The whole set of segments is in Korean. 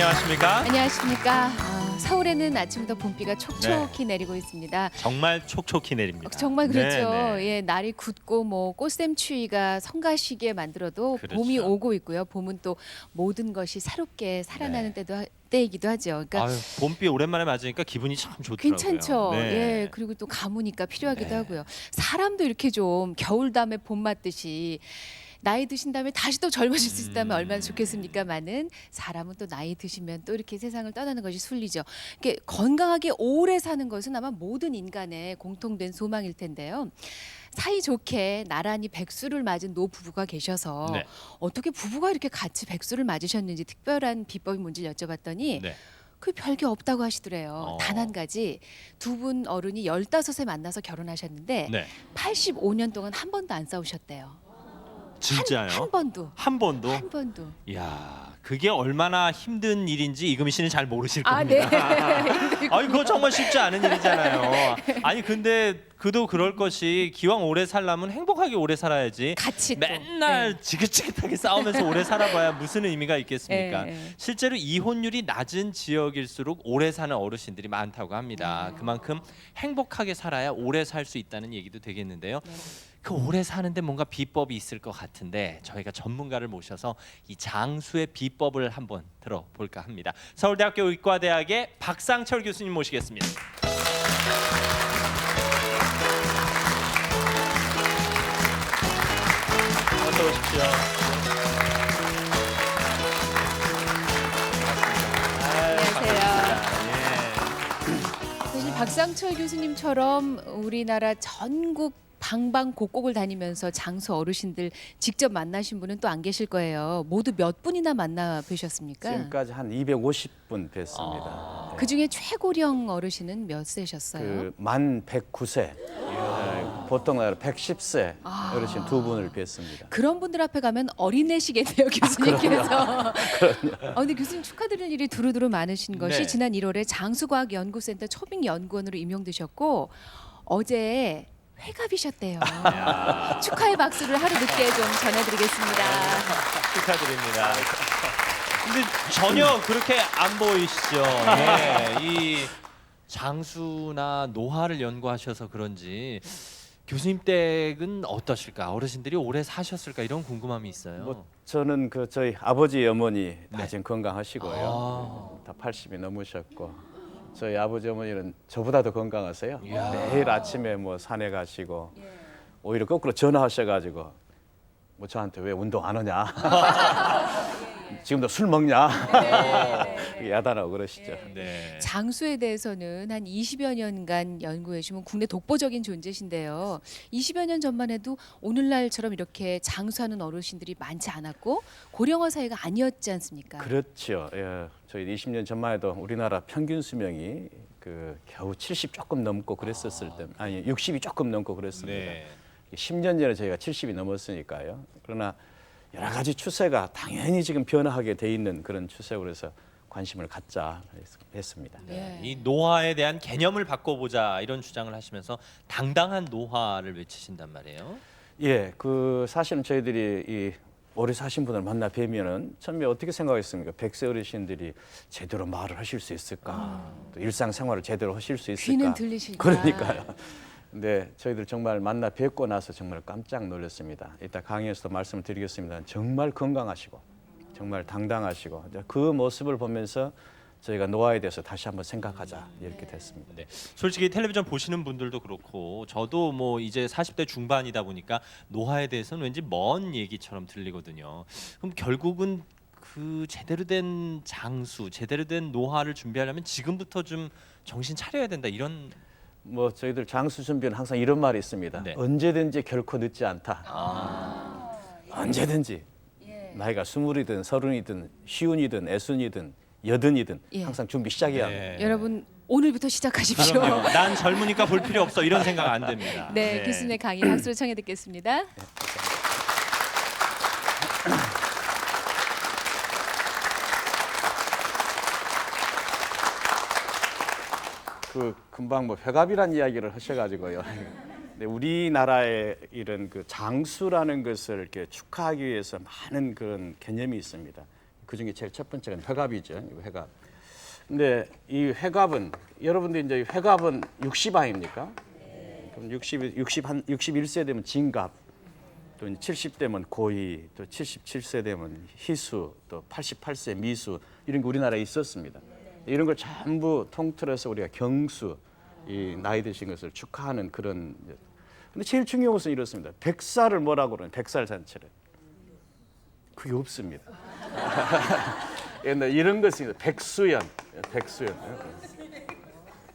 안녕하십니까? 안녕하십니까. 서울에는 아침부터 봄비가 촉촉히 네. 내리고 있습니다. 정말 촉촉히 내립니다. 정말 그렇죠. 네, 네. 예, 날이 굳고 뭐 꽃샘추위가 성가시게 만들어도 그렇죠. 봄이 오고 있고요. 봄은 또 모든 것이 새롭게 살아나는 네. 때이기도 하죠. 그러니까 아유, 봄비 오랜만에 맞으니까 기분이 참 좋더라고요. 괜찮죠. 네. 예, 그리고 또 가무니까 필요하기도 네. 하고요. 사람도 이렇게 좀 겨울 다음에 봄 맞듯이 나이 드신 다음에 다시 또 젊어질 수 있다면 얼마나 좋겠습니까마는 사람은 또 나이 드시면 또 이렇게 세상을 떠나는 것이 순리죠. 이렇게 건강하게 오래 사는 것은 아마 모든 인간의 공통된 소망일 텐데요. 사이좋게 나란히 백수를 맞은 노부부가 계셔서 네. 어떻게 부부가 이렇게 같이 백수를 맞으셨는지 특별한 비법이 뭔지 여쭤봤더니 네. 그 별게 없다고 하시더래요. 어. 단 한 가지, 두 분 어른이 15에 만나서 결혼하셨는데 네. 85년 동안 한 번도 안 싸우셨대요. 진짜요? 한 번도. 한 번도? 한 번도. 이야, 그게 얼마나 힘든 일인지 이금희 씨는 잘 모르실 아, 네. 겁니다. 아니, 그거 정말 쉽지 않은 일이잖아요. 아니, 근데 그도 그럴 것이 기왕 오래 살려면 행복하게 오래 살아야지. 같이 또. 맨날 지긋지긋하게 싸우면서 오래 살아봐야 무슨 의미가 있겠습니까? 예, 예. 실제로 이혼율이 낮은 지역일수록 오래 사는 어르신들이 많다고 합니다. 그만큼 행복하게 살아야 오래 살 수 있다는 얘기도 되겠는데요. 그 오래 사는데 뭔가 비법이 있을 것 같은데 저희가 전문가를 모셔서 이 장수의 비법을 한번 들어볼까 합니다. 서울대학교 의과대학의 박상철 교수님 모시겠습니다. 어서 오십시오. 사실 박상철 교수님처럼 우리나라 전국 방방곡곡을 다니면서 장수 어르신들 직접 만나신 분은 또 안 계실 거예요. 모두 몇 분이나 만나 뵈셨습니까? 지금까지 한 250분 뵀습니다. 그 중에 최고령 어르신은 몇 세셨어요? 그만 109세, 보통 나라 110세 어르신 두 분을 뵀습니다. 그런 분들 앞에 가면 어린애시겠네요, 교수님께서. 근데 교수님 축하드릴 일이 두루두루 많으신 것이 네. 지난 1월에 장수과학연구센터 초빙연구원으로 임용되셨고 어제 회갑이셨대요. 축하의 박수를 하루 늦게 좀 전해드리겠습니다. 축하드립니다. 근데 전혀 그렇게 안 보이시죠? 예, 이 장수나 노화를 연구하셔서 그런지 교수님 댁은 어떠실까? 어르신들이 오래 사셨을까? 이런 궁금함이 있어요. 뭐 저는 그 저희 아버지 어머니 다 지금 건강하시고요. 아. 다 80이 넘으셨고 저희 아버지 어머니는 저보다 더 건강하세요. 이야. 매일 아침에 뭐 산에 가시고 오히려 거꾸로 전화하셔가지고 뭐 저한테 왜 운동 안 하냐? 지금도 술 먹냐? 야단하고 그러시죠. 네. 장수에 대해서는 한 20여 년간 연구해 주면 국내 독보적인 존재신데요. 20여 년 전만 해도 오늘날처럼 이렇게 장수하는 어르신들이 많지 않았고 고령화 사회가 아니었지 않습니까? 그렇죠. 예, 저희 20년 전만 해도 우리나라 평균 수명이 그 겨우 70 조금 넘고 그랬었을 때, 아니 60이 조금 넘고 그랬습니다. 네. 10년 전에 저희가 70이 넘었으니까요. 그러나 여러 가지 추세가 당연히 지금 변화하게 돼 있는 그런 추세로 해서 관심을 갖자 했습니다. 예. 이 노화에 대한 개념을 바꿔보자 이런 주장을 하시면서 당당한 노화를 외치신단 말이에요. 예, 그 사실은 저희들이 이 오래 사신 분을 만나 뵈면은 처음에 어떻게 생각했습니까? 100세 어르신들이 제대로 말을 하실 수 있을까? 또 일상생활을 제대로 하실 수 있을까? 귀는 들리실까? 그러니까요. 근데 저희들 정말 만나 뵙고 나서 정말 깜짝 놀랐습니다. 이따 강의에서도 말씀을 드리겠습니다. 정말 건강하시고 정말 당당하시고 그 모습을 보면서 저희가 노화에 대해서 다시 한번 생각하자 이렇게 됐습니다. 네. 솔직히 텔레비전 보시는 분들도 그렇고 저도 뭐 이제 40대 중반이다 보니까 노화에 대해서는 왠지 먼 얘기처럼 들리거든요. 그럼 결국은 그 제대로 된 장수, 제대로 된 노화를 준비하려면 지금부터 좀 정신 차려야 된다 이런. 뭐 저희들 장수 준비는 항상 이런 말이 있습니다. 네. 언제든지 결코 늦지 않다. 언제든지 나이가 20이든 30이든 50이든 60이든 80이든 예. 항상 준비 시작해야 합니다. 네. 여러분 오늘부터 시작하십시오. 그럼요. 난 젊으니까 볼 필요 없어 이런 생각 안 됩니다. 네, 교수님의 강의 박수로 청해 듣겠습니다. 그 금방 뭐 회갑이란 이야기를 하셔가지고요. 근데 우리나라의 이런 그 장수라는 것을 이렇게 축하하기 위해서 많은 그런 개념이 있습니다. 그 중에 제일 첫 번째가 회갑이죠. 이 회갑. 근데 이 회갑은 여러분들 이제 회갑은 60 아닙니까? 그럼 61세 되면 진갑, 또 70대면 고이, 또 77세 되면 희수, 또 88세 미수 이런 게 우리나라에 있었습니다. 이런 걸 전부 통틀어서 우리가 경수, 이 나이 드신 것을 축하하는 그런. 근데 제일 중요한 것은 이렇습니다. 백사를 뭐라고 그러는 백살 잔치를. 그게 없습니다. 이런 것이 백수연, 백수연.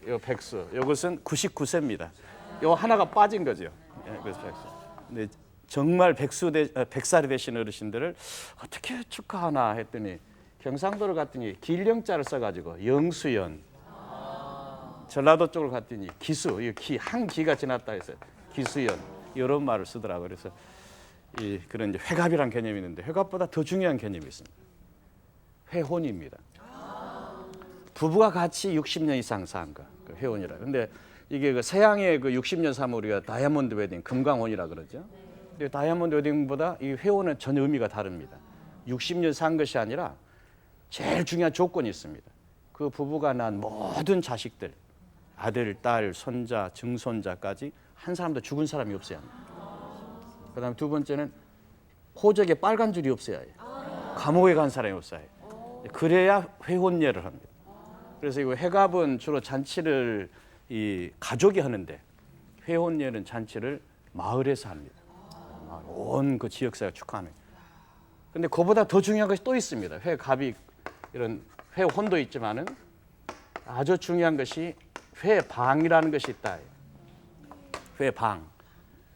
요 백수. 이것은 99세입니다. 요 하나가 빠진 거죠. 그래서 백수. 근데 정말 백살이 되신 어르신들을 어떻게 축하하나 했더니 경상도를 갔더니 길령자를 써가지고 영수연. 전라도 쪽을 갔더니 기수, 한 기가 지났다 해서 기수연 이런 말을 쓰더라고요. 그래서 그런 이제 회갑이란 개념이 있는데 회갑보다 더 중요한 개념이 있습니다. 회혼입니다. 부부가 같이 60년 이상 산 거, 그 회혼이라. 근데 이게 그 서양의 그 60년 사면 우리가 다이아몬드 웨딩, 금강혼이라 그러죠. 근데 다이아몬드 웨딩보다 이 회혼은 전혀 의미가 다릅니다. 60년 산 것이 아니라 제일 중요한 조건이 있습니다. 그 부부가 낳은 모든 자식들, 아들, 딸, 손자, 증손자까지 한 사람도 죽은 사람이 없어야 합니다. 그다음에 두 번째는 호적에 빨간 줄이 없어야 해요. 감옥에 간 사람이 없어야 해요. 그래야 회혼례를 합니다. 그래서 이 회갑은 주로 잔치를 이 가족이 하는데 회혼례는 잔치를 마을에서 합니다. 온 그 지역사회가 축하하는. 근데 그보다 더 중요한 것이 또 있습니다. 회갑이 이런 회혼도 있지만은 아주 중요한 것이 회방이라는 것이 있다. 회방.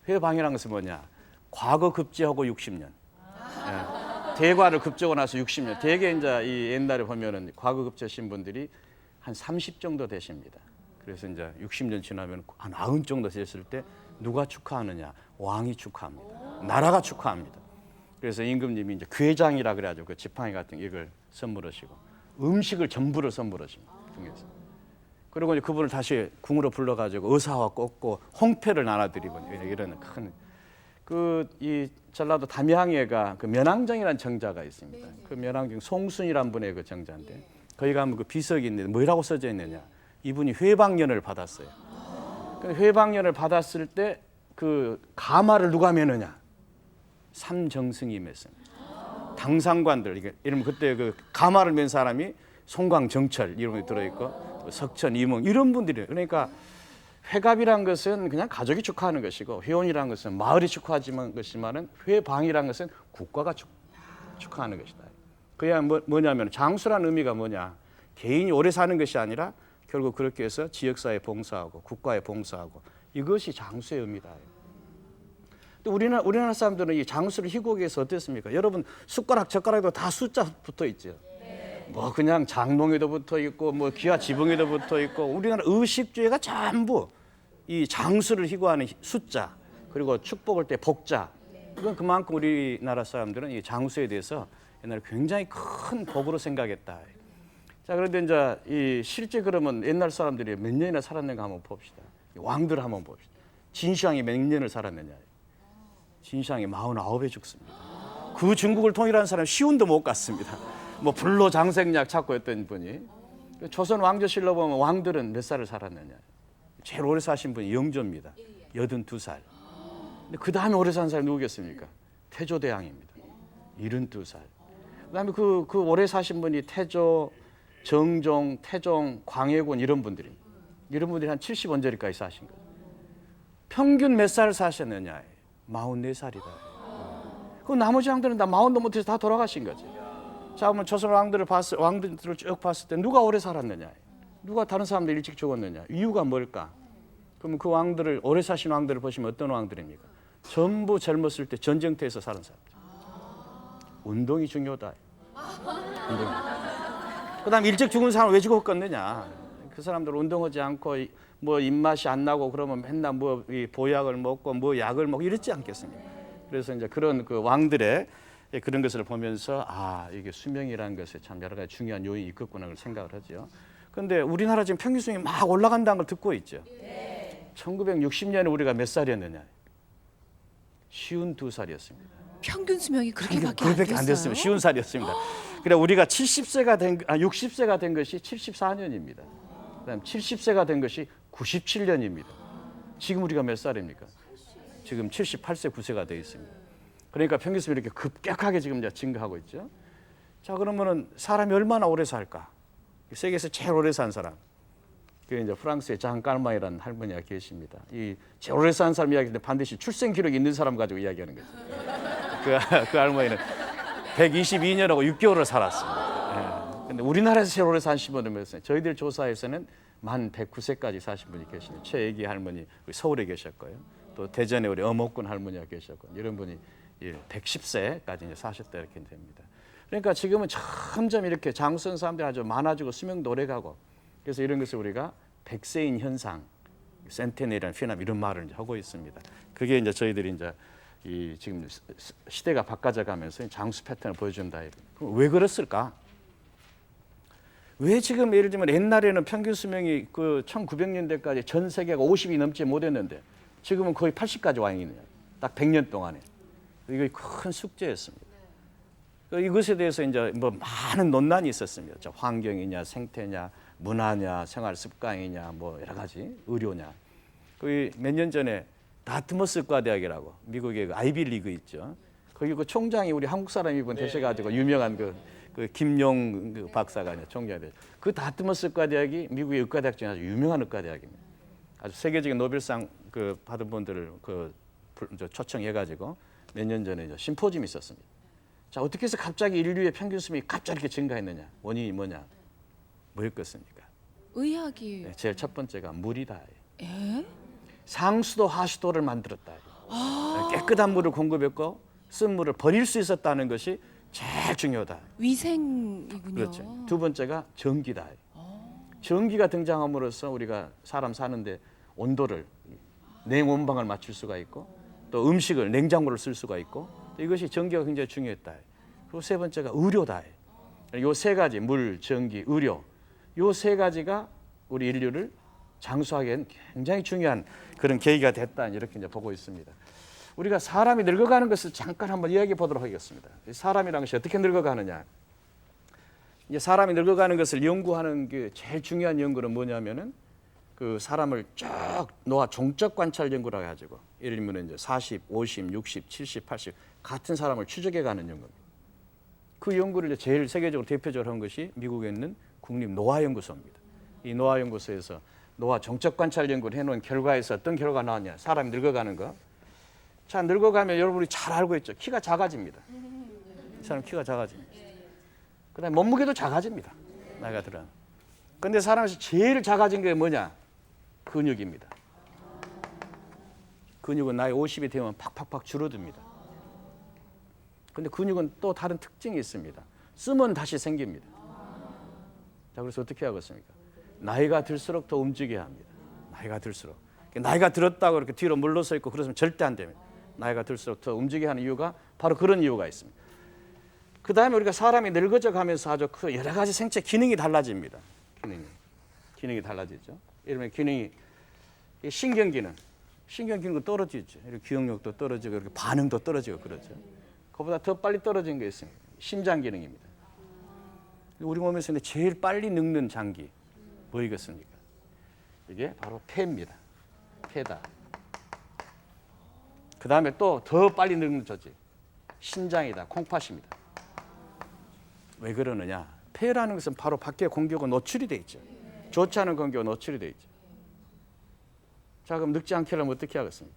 회방이라는 것은 뭐냐? 과거 급제하고 60년. 예. 대과를 급제하고 나서 60년. 대개 이제 이 옛날에 보면은 과거 급제하신 분들이 한 30 정도 되십니다. 그래서 이제 60년 지나면 한 90 정도 됐을 때 누가 축하하느냐? 왕이 축하합니다. 나라가 축하합니다. 그래서 임금님이 이제 괴장이라 그래가지고 그 지팡이 같은 이걸 선물하시고 음식을 전부를 선물하십니다. 궁에서. 그리고 이제 그분을 다시 궁으로 불러가지고 의사와 꽂고 홍패를 나눠드리고 이런 큰 이 전라도 담양에가 그 면왕정이라는 정자가 있습니다. 그 면왕정 송순이라는 분의 그 정자인데 거기 가면 그 비석이 있는데 뭐라고 써져 있느냐? 이분이 회방년을 받았어요. 회방년을 받았을 때 그 가마를 누가 매느냐? 삼정승이 맸습니다. 당상관들 이러면 그때 그 가마를 맨 사람이 송광정철 이런 게 들어있고 석천 이몽 이런 분들이. 그러니까 회갑이란 것은 그냥 가족이 축하하는 것이고 회혼이란 것은 마을이 축하하지만 것이만은 회방이란 것은 국가가 축하하는 것이다. 그야 뭐냐면 장수라는 의미가 뭐냐? 개인이 오래 사는 것이 아니라 결국 그렇게 해서 지역사회에 봉사하고 국가에 봉사하고 이것이 장수의 의미다. 또 우리나라 사람들은 이 장수를 희곡에 해서 어땠습니까? 여러분 숟가락 젓가락에도 다 숫자 붙어 있죠. 뭐 그냥 장롱에도 붙어 있고 뭐 기와 지붕에도 붙어 있고 우리나라 의식주의가 전부 이 장수를 희고하는 숫자 그리고 축복할 때 복자. 이건 그만큼 우리나라 사람들은 이 장수에 대해서 옛날에 굉장히 큰 복으로 생각했다. 자, 그런데 이제 이 실제 그러면 옛날 사람들이 몇 년이나 살았는가 한번 봅시다. 왕들 한번 봅시다. 진시황이 몇 년을 살았느냐? 진시황이 49에 죽습니다. 그 중국을 통일하는 사람 시운도 못 갔습니다. 뭐 불로장생약 찾고 했던 분이. 조선 왕조실로 보면 왕들은 몇 살을 살았느냐? 제일 오래 사신 분이 영조입니다. 82살. 근데 그 다음에 오래 산 사람이 누구겠습니까? 태조대왕입니다. 72살. 그다음에 그 오래 사신 분이 태조, 정종, 태종, 광해군 이런 분들입니다. 이런 분들이 한 70언저리까지 사신 거예요. 평균 몇 살 사셨느냐? 44살이다. 그 나머지 왕들은 다 40도 못해서 다 돌아가신 거지. 자, 그러면 조선 왕들을 쭉 봤을 때 누가 오래 살았느냐? 누가 다른 사람들 일찍 죽었느냐? 이유가 뭘까? 그러면 그 왕들을 오래 사신 왕들을 보시면 어떤 왕들입니까? 전부 젊었을 때 전쟁터에서 사는 사람들. 운동이 중요하다. 운동. 그다음 일찍 죽은 사람 왜 죽었겠느냐? 그 사람들 운동하지 않고 뭐 입맛이 안 나고 그러면 맨날 뭐 보약을 먹고 뭐 약을 먹고 이랬지 않겠습니까? 그래서 이제 그런 그 왕들의 그런 것을 보면서 이게 수명이라는 것에 참 여러 가지 중요한 요인이 있겠구나 를 생각을 하죠. 그런데 우리나라 지금 평균 수명이 막 올라간다는 걸 듣고 있죠. 1960년에 우리가 몇 살이었느냐? 52살이었습니다. 평균 수명이 그렇게밖에 안 됐어요. 안 됐습니다. 50살이었습니다. 그래 우리가 60세가 된 것이 74년입니다. 그다음 70세가 된 것이 97년입니다. 지금 우리가 몇 살입니까? 지금 78세, 9세가 되어 있습니다. 그러니까 평균수명이 이렇게 급격하게 지금 이제 증가하고 있죠. 자, 그러면은 사람이 얼마나 오래 살까? 세계에서 제일 오래 산 사람. 그게 이제 프랑스의 장 깔마이라는 할머니가 계십니다. 이 제일 오래 산 사람 이야기인데 반드시 출생 기록이 있는 사람 가지고 이야기하는 거죠. 그 할머니는 122년하고 6개월을 살았습니다. 근데 우리나라에서 제일 오래 사신 분은 몇 살? 저희들 조사에서는 만 109세까지 사신 분이 계시네요. 최애기 할머니 우리 서울에 계셨고요. 또 대전에 우리 어목군 할머니가 계셨고 이런 분이 110세까지 이제 사셨다 이렇게 됩니다. 그러니까 지금은 점점 이렇게 장수한 사람들이 아주 많아지고 수명도 오래가고 그래서 이런 것을 우리가 백세인 현상, 센테니라는 피남 이런 말을 이제 하고 있습니다. 그게 이제 저희들이 이제 이 지금 시대가 바꿔져 가면서 장수 패턴을 보여준다. 그럼 왜 그랬을까? 왜 지금 예를 들면 옛날에는 평균 수명이 그 1900년대까지 전 세계가 50이 넘지 못했는데 지금은 거의 80까지 와 있느냐? 딱 100년 동안에. 이거 큰 숙제였습니다. 이것에 대해서 이제 뭐 많은 논란이 있었습니다. 환경이냐, 생태냐, 문화냐, 생활 습관이냐, 뭐 여러 가지 의료냐. 그 몇 년 전에 다트머스 과대학이라고 미국의 그 아이비 리그 있죠. 거기 그 총장이 우리 한국 사람이 되셔가지고 유명한 그 김용 그 박사가 총장이 되죠. 그 다트머스 과대학이 미국의 의과대학 중에 아주 유명한 의과대학입니다. 아주 세계적인 노벨상 그 받은 분들을 그 초청해가지고 몇 년 전에 이제 심포지엄이 있었습니다. 자, 어떻게 해서 갑자기 인류의 평균 수명이 갑자기 이렇게 증가했느냐? 원인이 뭐냐? 뭐였겠습니까? 의학이 네, 제일 첫 번째가 물이다. 예? 상수도 하수도를 만들었다. 깨끗한 물을 공급했고 쓴 물을 버릴 수 있었다는 것이 제일 중요하다. 위생이군요. 그렇죠. 두 번째가 전기다. 전기가 등장함으로써 우리가 사람 사는데 온도를 냉온방을 맞출 수가 있고 또 음식을 냉장고를 쓸 수가 있고 또 이것이 전기가 굉장히 중요했다. 그리고 세 번째가 의료다. 요 세 가지 물, 전기, 의료 요 세 가지가 우리 인류를 장수하기에는 굉장히 중요한 그런 계기가 됐다 이렇게 이제 보고 있습니다. 우리가 사람이 늙어가는 것을 잠깐 한번 이야기해 보도록 하겠습니다. 사람이라는 것이 어떻게 늙어가느냐? 이제 사람이 늙어가는 것을 연구하는 게 제일 중요한 연구는 뭐냐면은 그 사람을 쭉 놓아 종적 관찰 연구라고 해가지고 예를 들면 이제 40, 50, 60, 70, 80 같은 사람을 추적해가는 연구입니다. 그 연구를 이제 제일 세계적으로 대표적으로 한 것이 미국에 있는 국립 노화연구소입니다. 이 노화연구소에서 노화 종적 관찰 연구를 해놓은 결과에서 어떤 결과가 나왔냐? 사람이 늙어가는 거. 자, 늙어가면 여러분이 잘 알고 있죠. 키가 작아집니다. 이 사람 키가 작아집니다. 그다음에 몸무게도 작아집니다. 나이가 들어. 근데 사람에서 제일 작아진 게 뭐냐? 근육입니다. 근육은 나이 50이 되면 팍팍팍 줄어듭니다. 근데 근육은 또 다른 특징이 있습니다. 쓰면 다시 생깁니다. 자, 그래서 어떻게 하겠습니까? 나이가 들수록 더 움직여야 합니다. 나이가 들수록. 나이가 들었다고 이렇게 뒤로 물러서 있고 그러면 절대 안 됩니다. 나이가 들수록 더 움직여야 하는 이유가 바로 그런 이유가 있습니다. 그 다음에 우리가 사람이 늙어져 가면서 아주 그 여러 가지 생체 기능이 달라집니다. 기능이 달라지죠. 예를 들면 기능이 신경 기능도 떨어지죠. 이렇게 기억력도 떨어지고 이렇게 반응도 떨어지고 그렇죠. 그보다 더 빨리 떨어진 게 있습니다. 심장 기능입니다. 우리 몸에서 제일 빨리 늙는 장기 뭐이겠습니까? 이게 바로 폐입니다. 폐다. 그 다음에 또 더 빨리 늙는 조직 신장이다. 콩팥입니다. 왜 그러느냐? 폐라는 것은 바로 밖에 공기가 노출이 돼 있죠. 좋지 않은 공기가 노출이 돼 있죠. 자, 그럼 늙지 않게 하려면 어떻게 하겠습니까?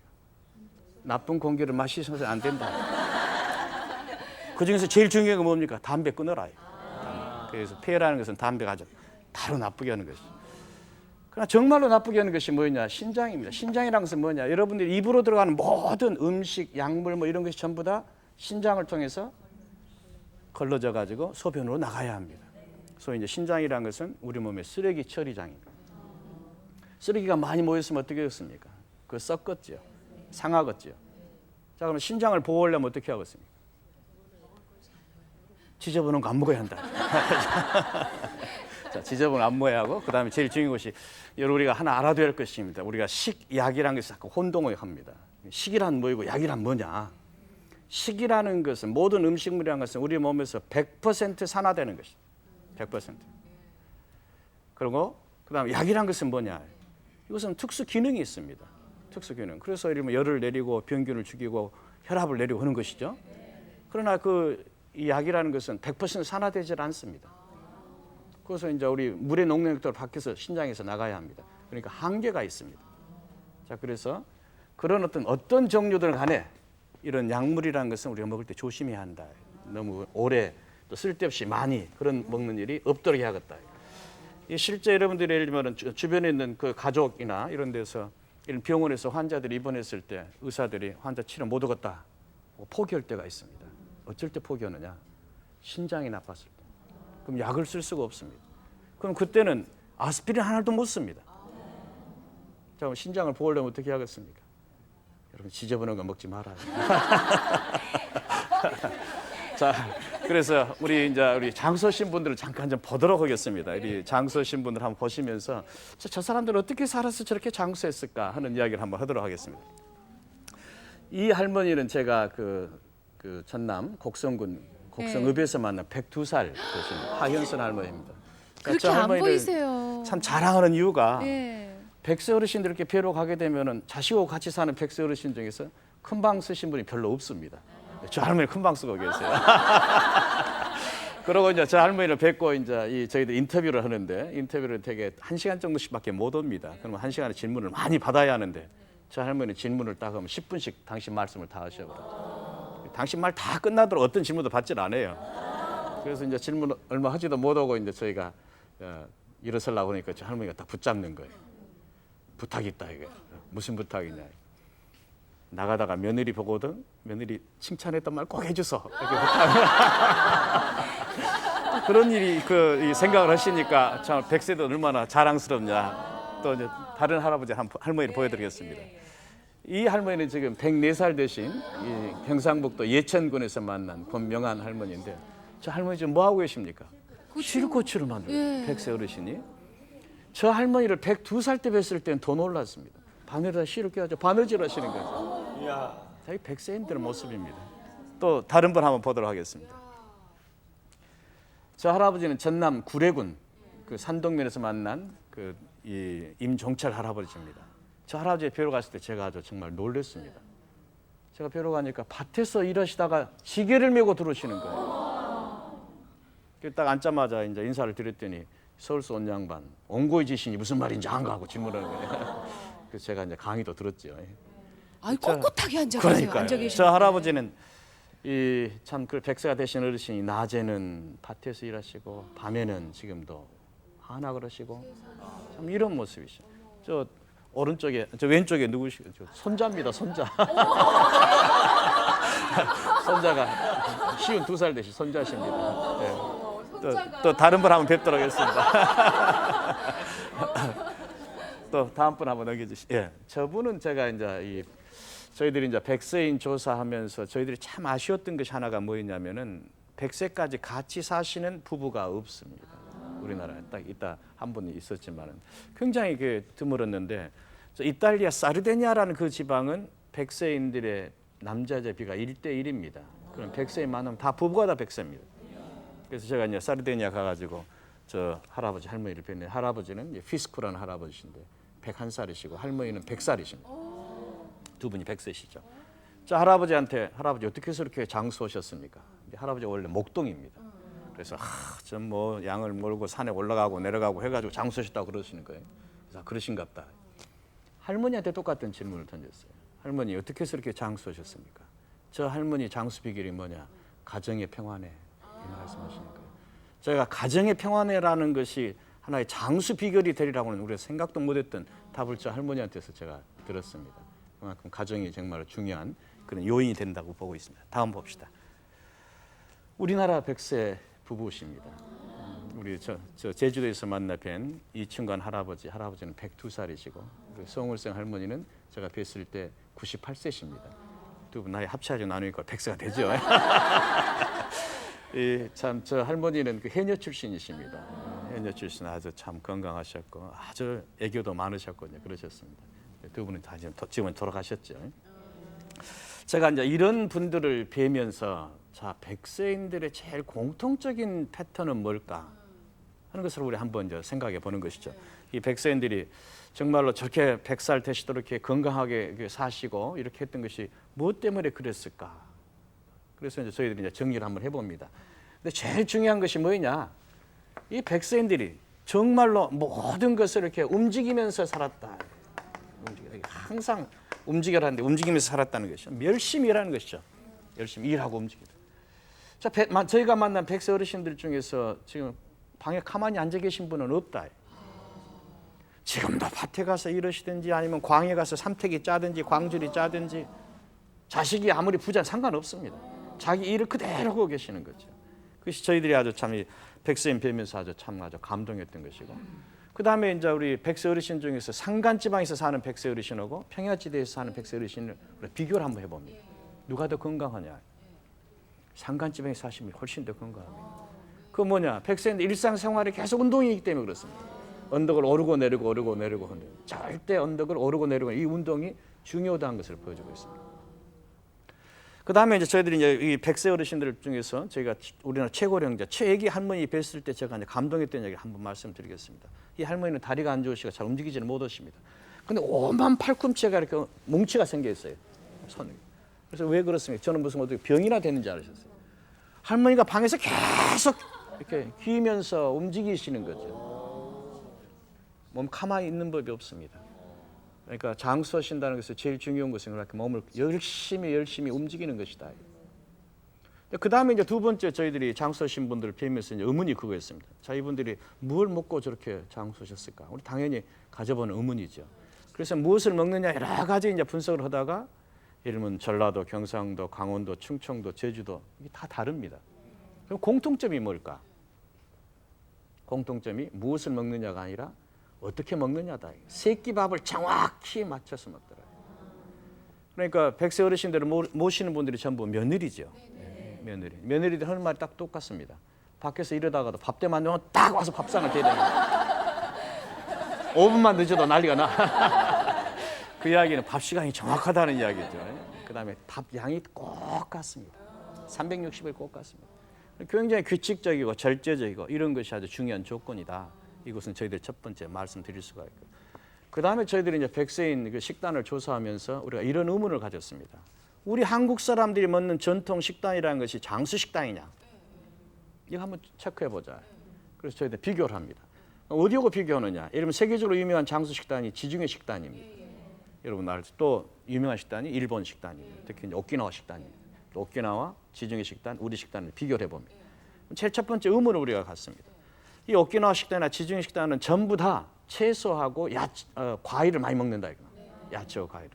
나쁜 공기를 마시셔서 안 된다. 그 중에서 제일 중요한 건 뭡니까? 담배 끊어라. 그래서 폐라는 것은 담배가 아주 바로 나쁘게 하는 것이죠. 그러나 정말로 나쁘게 하는 것이 뭐냐? 신장입니다. 신장이라는 것은 뭐냐? 여러분들이 입으로 들어가는 모든 음식, 약물 뭐 이런 것이 전부 다 신장을 통해서 걸러져 가지고 소변으로 나가야 합니다. 소위 이제 신장이라는 것은 우리 몸의 쓰레기 처리장입니다. 쓰레기가 많이 모였으면 어떻게 하겠습니까? 그거 썩겠죠. 상하겠죠. 자, 그러면 신장을 보호하려면 어떻게 하겠습니까? 지저분한 거 안 먹어야 한다. 자, 지저분한 거 안 먹어야 하고 그다음에 제일 중요한 것이 여러분 우리가 하나 알아둬야 할 것입니다. 우리가 식약이라는 것이 자꾸 혼동을 합니다. 식이란 뭐이고 약이란 뭐냐? 식이라는 것은 모든 음식물이라는 것은 우리 몸에서 100% 산화되는 것이다. 100%. 그리고 그다음 약이란 것은 뭐냐? 이것은 특수 기능이 있습니다. 특수 기능. 그래서 이러면 열을 내리고 병균을 죽이고 혈압을 내리고 하는 것이죠. 그러나 이 약이라는 것은 100% 산화되질 않습니다. 그래서 이제 우리 물의 농력도를 밖에서 신장에서 나가야 합니다. 그러니까 한계가 있습니다. 자, 그래서 그런 어떤 종류들 간에 이런 약물이라는 것은 우리가 먹을 때 조심해야 한다. 너무 오래 또 쓸데없이 많이 그런 먹는 일이 없도록 해야겠다. 실제 여러분들이 예를 들면 주변에 있는 그 가족이나 이런 데서 이런 병원에서 환자들이 입원했을 때 의사들이 환자 치료 못 하겠다 포기할 때가 있습니다. 어쩔 때 포기하느냐? 신장이 나빴을 때. 그럼 약을 쓸 수가 없습니다. 그럼 그때는 아스피린 하나도 못 씁니다. 자, 그럼 신장을 보호하려면 어떻게 하겠습니까? 여러분 지저분한 거 먹지 말아요. 자, 그래서 우리 장수하신 분들을 잠깐 좀 보도록 하겠습니다. 우리 장수하신 분들 한번 보시면서 저 사람들은 어떻게 살아서 저렇게 장수했을까 하는 이야기를 한번 하도록 하겠습니다. 이 할머니는 제가 그 전남 곡성읍에서 만난 102살 되신 하현선 할머니입니다. 그렇게 안 보이세요. 참 자랑하는 이유가 네. 100세 어르신들 이렇게 뵈러 가게 되면은 자식하고 같이 사는 100세 어르신 중에서 큰 방 쓰신 분이 별로 없습니다. 저 할머니 큰 방 쓰고 계세요. 그러고 이제 저 할머니를 뵙고 이제 저희들 인터뷰를 하는데 인터뷰를 되게 1시간 정도씩밖에 못 옵니다. 그러면 1시간에 질문을 많이 받아야 하는데 저 할머니 질문을 딱 하면 10분씩 당신 말씀을 다 하셔버려요. 당신 말 다 끝나도록 어떤 질문도 받질 않아요. 그래서 이제 질문 얼마 하지도 못하고 이제 저희가 일어서려고 하니까 저 할머니가 딱 붙잡는 거예요. 부탁이 있다 이게. 무슨 부탁이냐? 나가다가 며느리 보거든. 며느리 칭찬했던 말 꼭 해줘서 이렇게 부탁. 그런 일이 이 생각을 하시니까 참 100세도 얼마나 자랑스럽냐. 또 이제 다른 할머니를 보여드리겠습니다. 이 할머니는 지금 104살 되신 이 경상북도 예천군에서 만난 권명한 할머니인데 저 할머니 지금 뭐 하고 계십니까? 실고추를 만들어요. 100세 어르신이. 저 할머니를 102살 때 뵀을 때는 더 놀랐습니다. 바늘에다 실을 껴가지고 바느질 하시는 거죠. 자기 100세인들의 모습입니다. 또 다른 분 한번 보도록 하겠습니다. 저 할아버지는 전남 구례군 그 산동면에서 만난 이 임종철 할아버지입니다. 저 할아버지 뵈러 갔을 때 제가 아주 정말 놀랐습니다. 제가 뵈러 가니까 밭에서 일하시다가 지게를 메고 들어오시는 거예요. 딱 앉자마자 이제 인사를 드렸더니 서울서 온 양반, 온고의 지신이 무슨 말인지 안 가고 질문하는 거예요. 그래서 제가 이제 강의도 들었죠. 아이 꼿꼿하게 앉아 계세요. 앉아 계시는. 저 할아버지는 참 100세가 되신 어르신이 낮에는 밭에서 일하시고 밤에는 지금도 하나 그러시고 참 이런 모습이죠. 저 오른쪽에 저 왼쪽에 누구시죠? 손자입니다. 손자. 손자가 52살 되신 손자십니다. 네. 또 다른 분 한번 뵙도록 하겠습니다. 또 다음 분 한번 넘겨주시죠. 예, 저분은 제가 이제 저희들이 이제 100세인 조사하면서 저희들이 참 아쉬웠던 것이 하나가 뭐였냐면은 100세까지 같이 사시는 부부가 없습니다. 우리나라에 딱 있다 한 분이 있었지만은 굉장히 드물었는데 이탈리아 사르데니아라는 그 지방은 100세인들의 남자 여자 비가 1대1입니다. 그럼 100세인 많으면 다 부부가 다 100세입니다. 그래서 제가 이제 사르데니아 가가지고 저 할아버지 할머니를 뵀는데 할아버지는 피스쿠라는 할아버지신데 101살이시고 할머니는 100살이십니다. 두 분이 100세시죠. 저 할아버지 어떻게 해서 이렇게 장수하셨습니까? 할아버지가 원래 목동입니다. 그래서 전 뭐 양을 몰고 산에 올라가고 내려가고 해가지고 장수하셨다고 그러시는 거예요. 그래서 그러신갑다. 할머니한테 똑같은 질문을 던졌어요. 할머니 어떻게 해서 이렇게 장수하셨습니까? 저 할머니 장수 비결이 뭐냐? 가정의 평안에 이 말씀하시는 거예요. 저희가 가정의 평안에라는 것이 하나의 장수 비결이 되리라고는 우리가 생각도 못했던 답을 저 할머니한테서 제가 들었습니다. 그만큼 가정이 정말 중요한 그런 요인이 된다고 보고 있습니다. 다음 봅시다. 우리나라 100세 부부십니다. 우리 저 제주도에서 만나 뵌 이춘관 할아버지는 102살이시고 송울생 할머니는 제가 뵀을 때 98세십니다. 두 분 나이 합치하지 나누니까 100세가 되죠. 참 저 할머니는 해녀 출신이십니다. 해녀 출신 아주 참 건강하셨고 아주 애교도 많으셨고 그러셨습니다. 두 분은 다 지금 돌아가셨죠. 제가 이제 이런 분들을 뵈면서 자, 백세인들의 제일 공통적인 패턴은 뭘까 하는 것을 우리 한번 이제 생각해 보는 것이죠. 이 백세인들이 정말로 저렇게 100살 되시도록 이렇게 건강하게 사시고 이렇게 했던 것이 무엇 때문에 그랬을까? 그래서 이제 저희들이 이제 정리를 한번 해봅니다. 근데 제일 중요한 것이 뭐냐? 이 백세인들이 정말로 모든 것을 이렇게 움직이면서 살았다. 항상 움직여라는데 움직이면서 살았다는 것이죠. 열심히 일하는 것이죠. 열심히 일하고 움직이다. 자, 저희가 만난 백세 어르신들 중에서 지금 방에 가만히 앉아 계신 분은 없다. 지금도 밭에 가서 일하시든지 아니면 광에 가서 삼태기 짜든지 광주리 짜든지 자식이 아무리 부자는 상관없습니다. 자기 일을 그대로 하고 계시는 거죠. 그것이 저희들이 아주 참 이 백세인 뵈면서 아주 감동했던 것이고, 그 다음에 이제 우리 백세 어르신 중에서 산간지방에서 사는 백세 어르신하고 평야지대에서 사는 백세 어르신을 비교를 한번 해봅니다. 누가 더 건강하냐? 산간지방에 사시면 훨씬 더 건강합니다. 그 뭐냐? 백세인들 일상생활에 계속 운동이기 때문에 그렇습니다. 언덕을 오르고 내리고 오르고 내리고 하는 절대 언덕을 오르고 내리고 이 운동이 중요하다는 것을 보여주고 있습니다. 그 다음에 이제 저희들이 이제 이 백세 어르신들 중에서 저희가 우리나라 최고령자 최애기 할머니 뵀을 때 제가 이제 감동했던 얘기 한번 말씀드리겠습니다. 이 할머니는 다리가 안 좋으시고 잘 움직이지는 못하십니다. 근데 오만 팔꿈치가 이렇게 뭉치가 생겨 있어요. 손에. 그래서 왜 그렇습니까? 저는 무슨 어떻게 병이나 되는지 알으셨어요. 할머니가 방에서 계속 이렇게 기면서 움직이시는 거죠. 몸 가만히 있는 법이 없습니다. 그러니까 장수하신다는 것은 제일 중요한 것은 그렇게 몸을 열심히 움직이는 것이다. 그 다음에 이제 두 번째 저희들이 장수하신 분들을 뵈면서 이제 의문이 그거였습니다. 자, 이분들이 뭘 먹고 저렇게 장수하셨을까? 우리 당연히 가져보는 의문이죠. 그래서 무엇을 먹느냐 여러 가지 이제 분석을 하다가 예를 들면 전라도, 경상도, 강원도, 충청도, 제주도 이게 다 다릅니다. 그럼 공통점이 뭘까? 공통점이 무엇을 먹느냐가 아니라 어떻게 먹느냐다. 새끼밥을 정확히 맞춰서 먹더라. 그러니까 백세 어르신들을 모시는 분들이 전부 며느리죠. 며느리. 며느리들 하는 말이 딱 똑같습니다. 밖에서 이러다가도 밥 때만 되면 딱 와서 밥상을 대대는 5분만 늦어도 난리가 나. 그 이야기는 밥 시간이 정확하다는 이야기죠. 그 다음에 밥 양이 꼭 같습니다. 360일 꼭 같습니다. 굉장히 규칙적이고 절제적이고 이런 것이 아주 중요한 조건이다. 이것은 저희들 첫 번째 말씀드릴 수가 있고, 그 다음에 저희들이 이제 백세인 그 식단을 조사하면서 우리가 이런 의문을 가졌습니다. 우리 한국 사람들이 먹는 전통 식단이라는 것이 장수 식단이냐? 이거 한번 체크해 보자. 그래서 저희들 비교를 합니다. 어디하고 비교하느냐? 예를 들면 세계적으로 유명한 장수 식단이 지중해 식단입니다. 여러분 알죠? 또 유명한 식단이 일본 식단입니다. 특히 이제 오키나와 식단입니다. 또 오키나와 지중해 식단, 우리 식단을 비교를 해봅니다. 제일 첫 번째 의문을 우리가 갖습니다. 이 오키나와 식단이나 지중해 식단은 전부 다 채소하고 과일을 많이 먹는다 이거. 야채와 과일.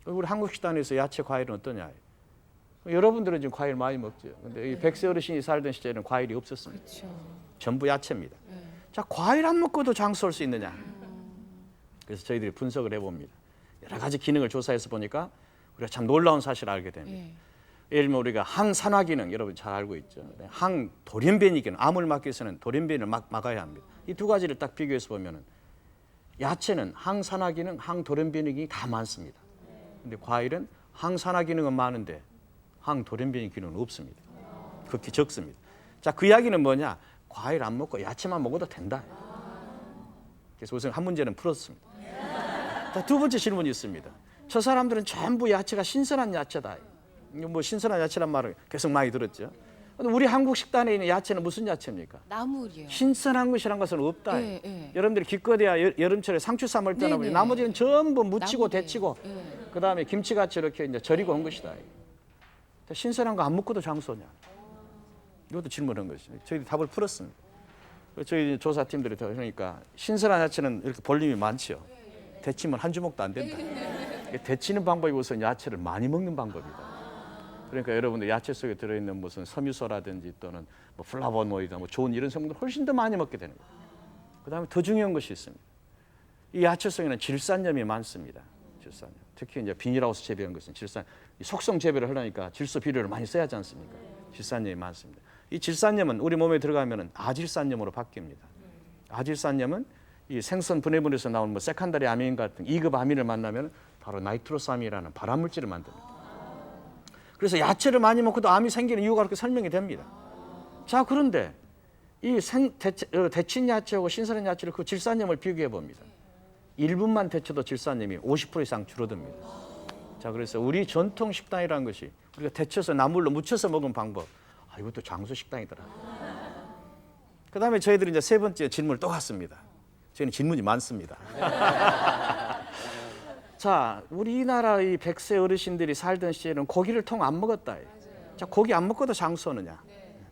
우리 한국 식단에서 야채 과일은 어떠냐? 여러분들은 지금 과일 많이 먹죠. 근데 이 백세 어르신이 살던 시절에는 과일이 없었습니다. 그렇죠. 전부 야채입니다. 자, 과일 안 먹고도 장수할 수 있느냐? 그래서 저희들이 분석을 해봅니다. 여러 가지 기능을 조사해서 보니까 우리가 참 놀라운 사실을 알게 됩니다. 예를 들면 우리가 항산화 기능 여러분 잘 알고 있죠. 항돌연변이 기능, 암을 막기 위해서는 돌연변이를 막아야 합니다. 이 두 가지를 딱 비교해서 보면은 야채는 항산화 기능, 항돌연변이 기능이 다 많습니다. 근데 과일은 항산화 기능은 많은데 항돌연변이 기능은 없습니다. 극히 적습니다. 자, 그 이야기는 뭐냐? 과일 안 먹고 야채만 먹어도 된다. 그래서 우선 한 문제는 풀었습니다. 자, 두 번째 질문이 있습니다. 저 사람들은 전부 야채가 신선한 야채다. 뭐 신선한 야채란 말을 계속 많이 들었죠. 근데 우리 한국 식단에 있는 야채는 무슨 야채입니까? 나물이요. 신선한 것이란 것은 없다. 여러분들이 기껏해야 여름철에 상추 삶을 떠나보니 나머지는 전부 무치고 나물이에요. 데치고 그다음에 김치같이 이렇게 이제 절이고 한 것이다. 신선한 거 안 먹고도 장수냐? 이것도 질문한 것이죠. 저희 답을 풀었습니다. 저희 조사팀들이 그러니까 신선한 야채는 이렇게 볼륨이 많지요. 데치면 한 주먹도 안 된다. 데치는 방법이 우선 야채를 많이 먹는 방법이다. 그러니까 여러분들 야채 속에 들어있는 무슨 섬유소라든지 또는 뭐 플라보노이드, 뭐 좋은 이런 성분을 훨씬 더 많이 먹게 되는 거예요. 그다음에 더 중요한 것이 있습니다. 이 야채 속에는 질산염이 많습니다. 질산염. 특히 이제 비닐하우스 재배한 것은 속성 재배를 하려니까 질소 비료를 많이 써야 하지 않습니까? 질산염이 많습니다. 이 질산염은 우리 몸에 들어가면은 아질산염으로 바뀝니다. 아질산염은 이 생선 분해물에서 나오는 뭐 세컨더리 아민 같은 2급 아민을 만나면 바로 나이트로사민이라는 발암물질을 만듭니다. 그래서 야채를 많이 먹고도 암이 생기는 이유가 그렇게 설명이 됩니다. 자, 그런데 이 데친 야채하고 신선한 야채를 그 질산염을 비교해 봅니다. 1분만 데쳐도 질산염이 50% 이상 줄어듭니다. 자, 그래서 우리 전통 식단이라는 것이 우리가 데쳐서 나물로 무쳐서 먹는 방법. 아, 이것도 장수 식단이더라. 그다음에 저희들이 이제 세 번째 질문을 또 갔습니다. 저희는 질문이 많습니다. 자, 우리나라 이 100세 어르신들이 살던 시절에는 고기를 통 안 먹었다. 자, 고기 안 먹고도 장수하느냐?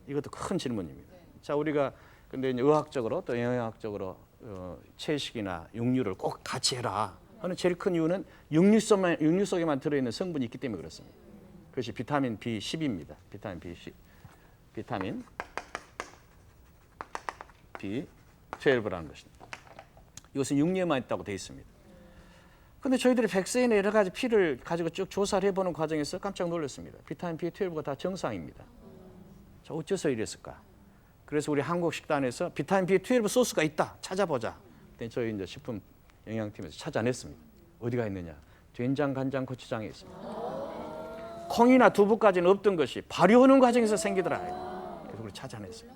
이것도 큰 질문입니다. 자, 우리가 근데 이제 의학적으로 또 영양학적으로 채식이나 육류를 꼭 같이 해라 하는 제일 큰 이유는 육류 속에만 들어있는 성분이 있기 때문에 그렇습니다. 그것이 비타민 B10입니다. 비타민 B10, 비타민 B12라는 것입니다. 이것은 육류에만 있다고 되어 있습니다. 근데 저희들이 100세인의 여러 가지 피를 가지고 쭉 조사를 해보는 과정에서 깜짝 놀랐습니다. 비타민 B12가 다 정상입니다. 자, 어째서 이랬을까? 그래서 우리 한국 식단에서 비타민 B12 소스가 있다. 찾아보자. 그때 저희 이제 식품 영양팀에서 찾아냈습니다. 어디가 있느냐? 된장, 간장, 고추장에 있습니다. 콩이나 두부까지는 없던 것이 발효하는 과정에서 생기더라. 그래서 우리 찾아냈어요.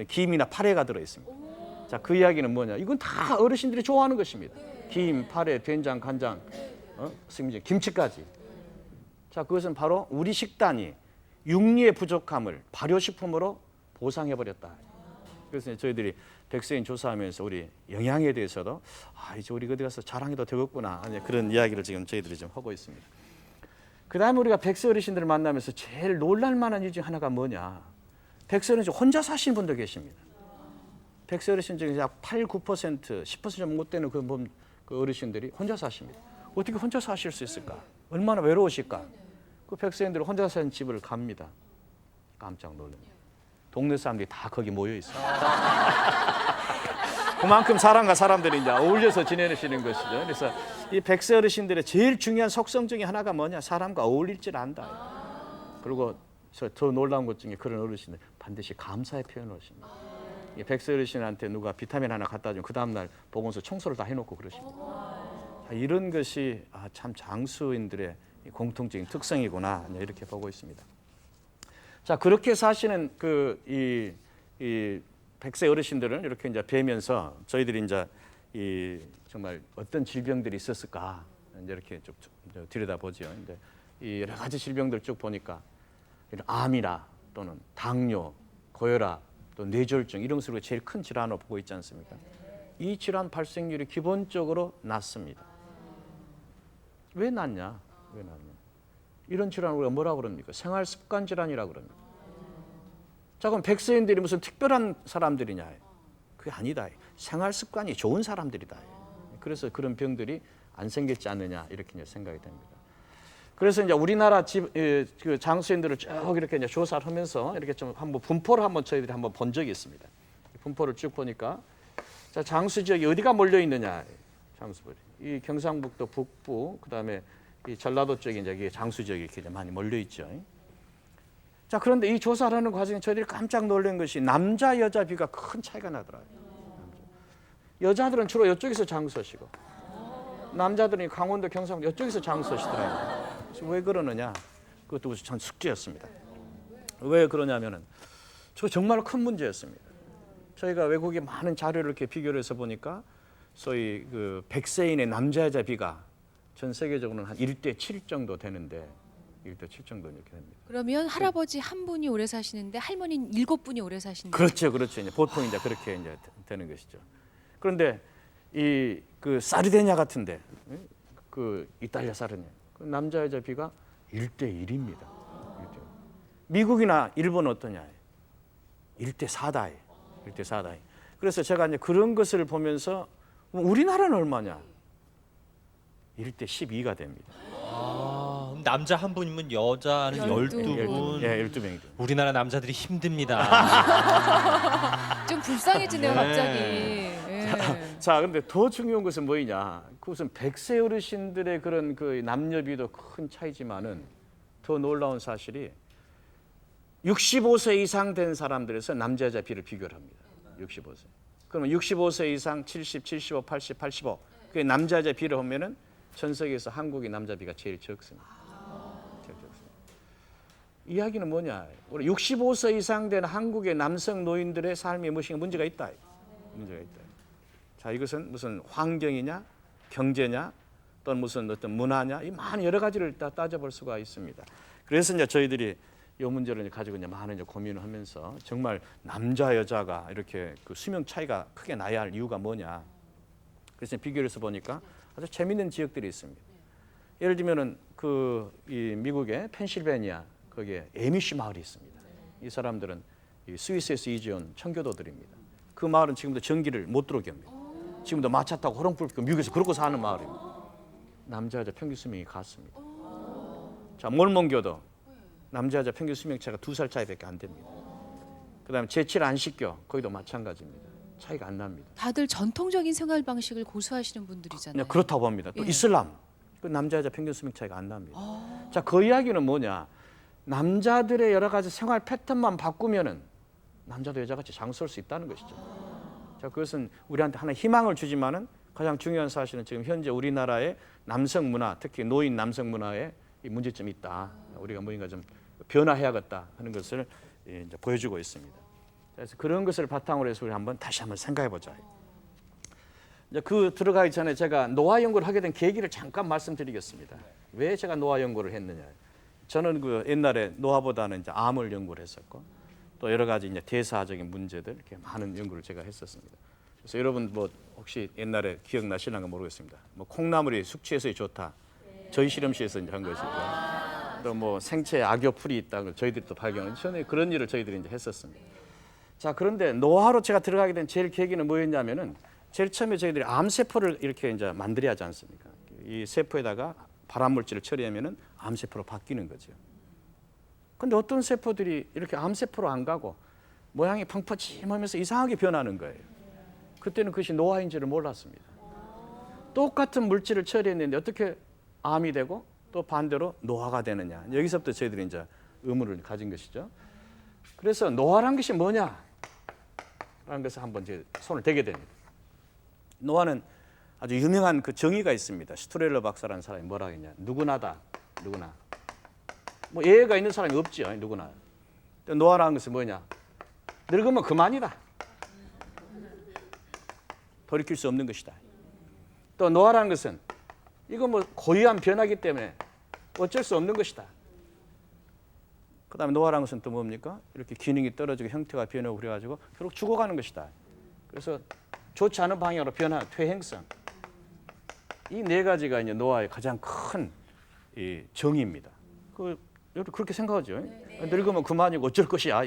김이나 파래가 들어 있습니다. 자, 그 이야기는 뭐냐? 이건 다 어르신들이 좋아하는 것입니다. 김, 파래, 된장, 간장, 심지어 김치까지. 자, 그것은 바로 우리 식단이 육류의 부족함을 발효식품으로 보상해버렸다. 그래서 저희들이 백세인 조사하면서 우리 영양에 대해서도 이제 우리 어디 가서 자랑해도 되겠구나 그런 이야기를 지금 저희들이 좀 하고 있습니다. 그 다음에 우리가 백세 어르신들을 만나면서 제일 놀랄만한 일 중 하나가 뭐냐? 백세 어르신 혼자 사시는 분도 계십니다. 백세 어르신 중에 약 8, 9%, 10% 좀 못 되는 그 어르신들이 혼자 사십니다. 어떻게 혼자 사실 수 있을까? 얼마나 외로우실까? 그 백세인들이 혼자 사는 집을 갑니다. 깜짝 놀랍니다. 동네 사람들이 다 거기 모여 있어요. 그만큼 사람과 사람들이 이제 어울려서 지내시는 것이죠. 그래서 이 백세 어르신들의 제일 중요한 속성 중에 하나가 뭐냐? 사람과 어울릴 줄 안다. 그리고 더 놀라운 것 중에 그런 어르신들 반드시 감사의 표현을 하십니다. 백세 어르신한테 누가 비타민 하나 갖다 주면 그 다음날 보건소 청소를 다 해놓고 그러십니다. 이런 것이 참 장수인들의 공통적인 특성이구나 이렇게 보고 있습니다. 자, 그렇게 사시는 이 백세 어르신들을 이렇게 이제 뵈면서 저희들이 이제 정말 어떤 질병들이 있었을까 이제 이렇게 쭉 들여다보죠. 이제 이 여러 가지 질병들 쭉 보니까 암이나 또는 당뇨, 고혈압, 또 뇌졸중 이런 식으로 제일 큰 질환으로 보고 있지 않습니까? 이 질환 발생률이 기본적으로 낮습니다. 왜 낮냐? 왜 낮냐? 이런 질환을 우리가 뭐라고 그럽니까? 생활 습관 질환이라고 그럽니다. 자, 그럼 백세인들이 무슨 특별한 사람들이냐? 그게 아니다. 생활 습관이 좋은 사람들이다. 그래서 그런 병들이 안 생겼지 않느냐 이렇게 이제 생각이 됩니다. 그래서 이제 우리나라 그 장수인들을 쭉 이렇게 이제 조사를 하면서 이렇게 좀 한번 분포를 저희들이 한번 본 적이 있습니다. 분포를 쭉 보니까 자, 장수 지역이 어디가 몰려 있느냐? 장수벌이 이 경상북도 북부 그다음에 이 전라도 쪽에 이제 장수 지역이 이렇게 많이 몰려 있죠. 자, 그런데 이 조사를 하는 과정에 저희들이 깜짝 놀란 것이 남자 여자 비가 큰 차이가 나더라고요. 여자들은 주로 이쪽에서 장수하시고 남자들은 강원도 경상도 이쪽에서 장수하시더라고요. 왜 그러느냐? 그것도 전 숙제였습니다. 왜 그러냐면은 저 정말 큰 문제였습니다. 저희가 외국의 많은 자료를 이렇게 비교를 해서 보니까 소위 그 100세인의 남자 여자 비가 전 세계적으로는 한 1대 7 정도 되는데 1대 7 정도 이렇게 됩니다. 그러면 할아버지 한 분이 오래 사시는데 할머니는 7분이 오래 사신다. 그렇죠, 그렇죠. 이제 보통 이제 그렇게 이제 되는 것이죠. 그런데 이 그 사르데냐 같은데 그 이탈리아 사르데냐 그 남자 여자 비가 1대 1입니다. 미국이나 일본 어떠냐? 1대 4다. 1대 4다. 그래서 제가 이제 그런 것을 보면서 우리나라는 얼마냐? 1대 12가 됩니다. 남자 한 분이면 여자는 12분. 예, 12명이죠. 우리나라 남자들이 힘듭니다. 좀 불쌍해지네요, 네. 갑자기. 예. 자, 근데 더 중요한 것은 뭐냐? 그것은 100세 어르신들의 그런 그 남녀비도 큰 차이지만은 더 놀라운 사실이 65세 이상 된 사람들에서 남자 여자 비를 비교를 합니다. 65세. 그러면 65세 이상 70, 75, 80, 85. 그 남자 여자 비를 하면은 전 세계에서 한국의 남자 비가 제일 적습니다. 제일 적습니다. 이야기는 뭐냐? 우리 65세 이상 된 한국의 남성 노인들의 삶에 무엇인가 문제가 있다. 문제가 있다. 자, 이것은 무슨 환경이냐, 경제냐, 또는 무슨 어떤 문화냐, 이 많은 여러 가지를 따져볼 수가 있습니다. 그래서 이제 저희들이 이 문제를 이제 가지고 이제 많은 이제 고민을 하면서 정말 남자 여자가 이렇게 그 수명 차이가 크게 나야 할 이유가 뭐냐. 그래서 비교를 해서 보니까 아주 재밌는 지역들이 있습니다. 예를 들면은 이 미국의 펜실베니아 거기에 에미시 마을이 있습니다. 이 사람들은 이 스위스에서 이주온 청교도들입니다. 그 마을은 지금도 전기를 못 들어오게 합니다. 지금도 마차 타고 호롱불 피고 미국에서 그러고 사는 마을입니다. 남자 여자 평균 수명이 같습니다. 자, 몰몬교도 남자 여자 평균 수명 차이가 2살 차이밖에 안 됩니다. 그다음에 제칠 안식교 거기도 마찬가지입니다. 차이가 안 납니다. 다들 전통적인 생활 방식을 고수하시는 분들이잖아요. 그렇다고 합니다. 또 예. 이슬람 그 남자 여자 평균 수명 차이가 안 납니다. 자, 그 이야기는 뭐냐? 남자들의 여러 가지 생활 패턴만 바꾸면은 남자도 여자같이 장수할 수 있다는 것이죠. 자, 그것은 우리한테 하나 희망을 주지만은 가장 중요한 사실은 지금 현재 우리나라의 남성 문화, 특히 노인 남성 문화에 이 문제점이 있다. 우리가 뭔가 좀 변화해야겠다 하는 것을 이제 보여주고 있습니다. 그래서 그런 것을 바탕으로 해서 우리 다시 한번 생각해 보자. 이제 들어가기 전에 제가 노화 연구를 하게 된 계기를 잠깐 말씀드리겠습니다. 왜 제가 노화 연구를 했느냐? 저는 그 옛날에 노화보다는 이제 암을 연구를 했었고 또 여러 가지 이제 대사적인 문제들 이렇게 많은 연구를 제가 했었습니다. 그래서 여러분 뭐 혹시 옛날에 기억나시는가 모르겠습니다. 뭐 콩나물이 숙취해서 좋다. 저희 실험실에서 이제 한 것이고 또 뭐 생체 악효풀이 있다고 저희들이 또 발견한 전에 그런 일을 저희들이 이제 했었습니다. 자, 그런데 노화로 제가 들어가게 된 제일 계기는 뭐였냐면은 제일 처음에 저희들이 암세포를 이렇게 이제 만들어야 하지 않습니까? 이 세포에다가 발암물질을 처리하면은 암세포로 바뀌는 거죠. 근데 어떤 세포들이 이렇게 암세포로 안 가고 모양이 펑퍼짐하면서 이상하게 변하는 거예요. 그때는 그것이 노화인지를 몰랐습니다. 똑같은 물질을 처리했는데 어떻게 암이 되고 또 반대로 노화가 되느냐. 여기서부터 저희들이 이제 의문을 가진 것이죠. 그래서 노화란 것이 뭐냐? 라는 것을 한번 제 손을 대게 됩니다. 노화는 아주 유명한 그 정의가 있습니다. 슈트렐러 박사라는 사람이 뭐라 했냐? 누구나다. 누구나. 뭐 예외가 있는 사람이 없지요. 누구나. 노화라는 것은 뭐냐? 늙으면 그만이다. 돌이킬 수 없는 것이다. 또 노화라는 것은 이거 뭐 고유한 변화이기 때문에 어쩔 수 없는 것이다. 그다음에 노화라는 것은 또 뭡니까? 이렇게 기능이 떨어지고 형태가 변하고 그래가지고 결국 죽어가는 것이다. 그래서 좋지 않은 방향으로 변화, 퇴행성. 이 네 가지가 이제 노화의 가장 큰 이 정의입니다. 그렇게 생각하죠. 늙으면 그만이고 어쩔 것이야.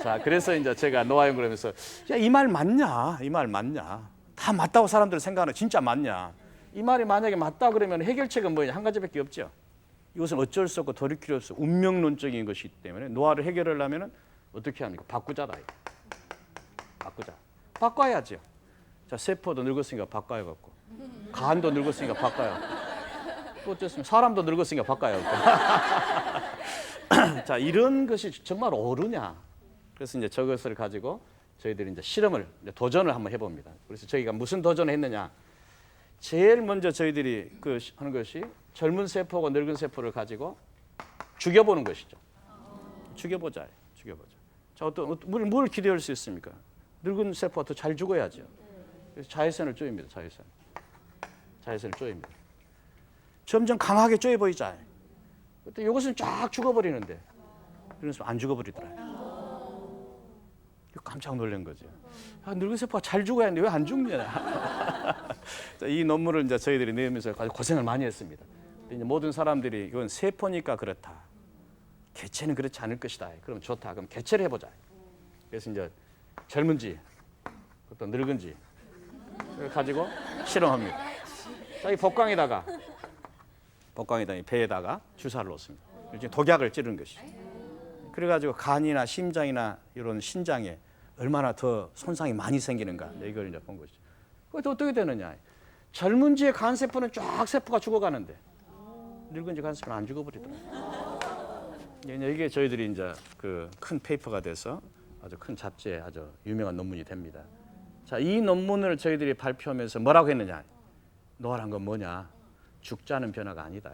자, 그래서 이제 제가 노화 연구를 하면서 야, 이 말 맞냐? 이 말 맞냐? 다 맞다고 사람들은 생각하는 진짜 맞냐? 이 말이 만약에 맞다 그러면 해결책은 뭐냐? 한 가지밖에 없죠. 이것은 어쩔 수 없고 돌이킬 수 없고 운명론적인 것이기 때문에 노화를 해결하려면 어떻게 합니까? 바꾸자다. 바꾸자. 바꿔야죠. 자, 세포도 늙었으니까 바꿔야겠고 간도 늙었으니까 바꿔야 또 어쨌습니까? 사람도 늙었으니까 바꿔야 겠고 자, 이런 것이 정말 옳으냐? 그래서 이제 저것을 가지고 저희들이 이제 실험을 도전을 한번 해봅니다. 그래서 저희가 무슨 도전을 했느냐? 제일 먼저 저희들이 하는 것이 젊은 세포하고 늙은 세포를 가지고 죽여보는 것이죠. 죽여보자. 자, 뭘 기대할 수 있습니까? 늙은 세포가 더 잘 죽어야죠. 그래서 자외선을 쪼입니다. 자외선을 쪼입니다. 점점 강하게 쪼여 보이자. 그때 이것은 쫙 죽어버리는데 그래서 안 죽어버리더라. 깜짝 놀란 거죠. 늙은 세포가 잘 죽어야 하는데 왜 안 죽냐? 이 논문을 이제 저희들이 내면서 아주 고생을 많이 했습니다. 이제 모든 사람들이 이건 세포니까 그렇다. 개체는 그렇지 않을 것이다. 그럼 좋다. 그럼 개체를 해보자. 그래서 이제 젊은지, 또 늙은지 가지고 실험합니다. 자, 이 복강에다가 이 배에다가 주사를 놓습니다. 이제 독약을 찌르는 것이죠. 그래가지고 간이나 심장이나 이런 신장에 얼마나 더 손상이 많이 생기는가 이걸 이제 본 것이죠. 그것도 어떻게 되느냐? 젊은지의 간 세포는 쫙 세포가 죽어가는데 늙은지 간 세포는 안 죽어버리더라고요. 이게 저희들이 이제 그 큰 페이퍼가 돼서 아주 큰 잡지에 아주 유명한 논문이 됩니다. 자, 이 논문을 저희들이 발표하면서 뭐라고 했느냐? 노화란 건 뭐냐? 죽자는 변화가 아니다.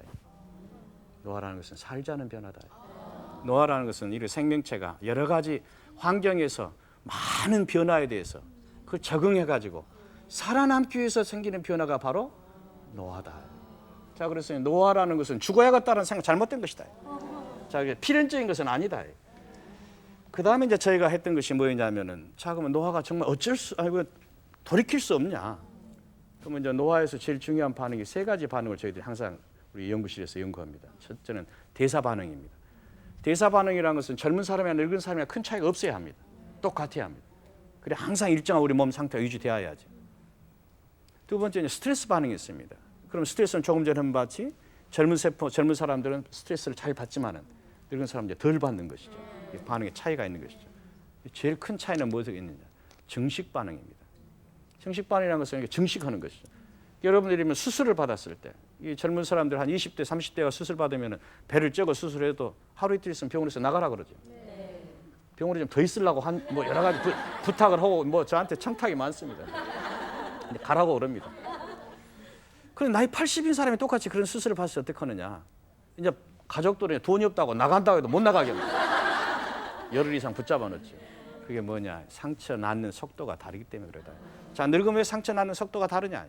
노화라는 것은 살자는 변화다. 노화라는 것은 이 생명체가 여러 가지 환경에서 많은 변화에 대해서 그 적응해 가지고 살아남기 위해서 생기는 변화가 바로 노화다. 자, 그래서 노화라는 것은 죽어야겠다는 생각 잘못된 것이다. 자, 이게 필연적인 것은 아니다. 그 다음에 이제 저희가 했던 것이 뭐였냐면은, 자, 그러면 노화가 정말 돌이킬 수 없냐? 그러면 이제 노화에서 제일 중요한 반응이 세 가지 반응을 저희들이 항상 우리 연구실에서 연구합니다. 첫째는 대사 반응입니다. 대사 반응이라는 것은 젊은 사람이나 늙은 사람이나 큰 차이가 없어야 합니다. 똑같아야 합니다. 그래 항상 일정한 우리 몸 상태가 유지되어야지. 두 번째는 스트레스 반응이 있습니다. 그럼 스트레스는 조금 전에 한봤지 젊은 사람들은 스트레스를 잘 받지만은 늙은 사람들은 덜 받는 것이죠. 반응에 차이가 있는 것이죠. 제일 큰 차이는 무엇이 있느냐? 증식 반응입니다. 증식 반응이라는 것은 증식하는 것이죠. 여러분들이 수술을 받았을 때, 이 젊은 사람들 한 20대, 30대가 수술 받으면 배를 쪄고 수술해도 하루 이틀 있으면 병원에서 나가라 그러죠. 병원에 좀 더 있으려고 뭐 여러 가지 부탁을 하고 뭐 저한테 청탁이 많습니다. 근데 가라고 그럽니다. 그런데 나이 80인 사람이 똑같이 그런 수술을 받아서 어떻게 하느냐? 이제 가족들이 돈이 없다고 나간다고 해도 못 나가게 합니다. 열흘 이상 붙잡아 놓죠. 그게 뭐냐? 상처 낳는 속도가 다르기 때문에 그러다. 자, 늙으면 왜 상처 낳는 속도가 다르냐?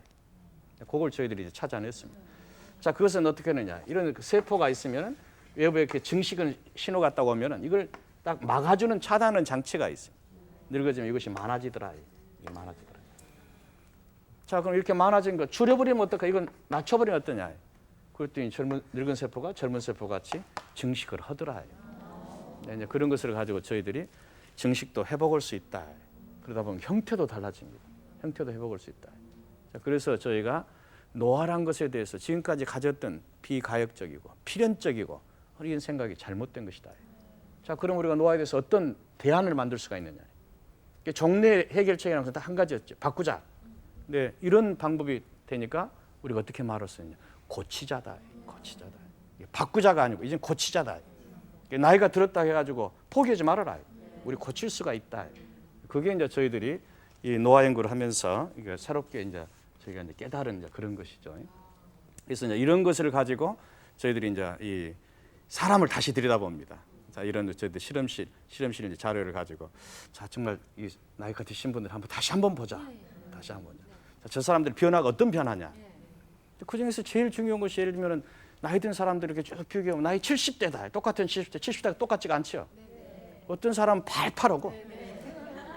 그걸 저희들이 이제 찾아냈습니다. 자, 그것은 어떻게 하느냐? 이런 세포가 있으면 외부에 이렇게 증식을 신호 갔다고 하면은 이걸 딱 막아주는 차단하는 장치가 있어요. 늙어지면 이것이 많아지더라. 이게 많아지더라. 자, 그럼 이렇게 많아진 거 줄여버리면 어떨까? 이건 낮춰버리면 어떠냐? 그랬더니 늙은 세포가 젊은 세포 같이 증식을 하더라. 이제 그런 것을 가지고 저희들이 증식도 회복할 수 있다. 그러다 보면 형태도 달라집니다. 형태도 회복할 수 있다. 자, 그래서 저희가 노화란 것에 대해서 지금까지 가졌던 비가역적이고 필연적이고 이런 생각이 잘못된 것이다. 자, 그럼 우리가 노화에 대해서 어떤 대안을 만들 수가 있느냐? 종래 해결책이라는 것은 딱 한 가지였죠. 바꾸자. 네, 이런 방법이 되니까 우리가 어떻게 말할 수 있냐? 고치자다. 고치자다. 바꾸자가 아니고 이제 고치자다. 나이가 들었다 해가지고 포기하지 말아라. 우리 고칠 수가 있다. 그게 이제 저희들이 이 노화 연구를 하면서 이게 새롭게 이제 저희가 이제 깨달은 이제 그런 것이죠. 그래서 이제 이런 것을 가지고 저희들이 이제 이 사람을 다시 들여다봅니다. 자, 이런 저희들 실험실 이제 자료를 가지고 자, 정말 이 나이가 드신 분들 다시 한번 보자. 다시 한번. 자, 저 사람들 변화가 어떤 변화냐? 그 중에서 제일 중요한 것이 예를 들면 나이 든 사람들 이렇게 쭉 비교하면 나이 70대다. 똑같은 70대가 똑같지가 않죠. 어떤 사람은 팔팔하고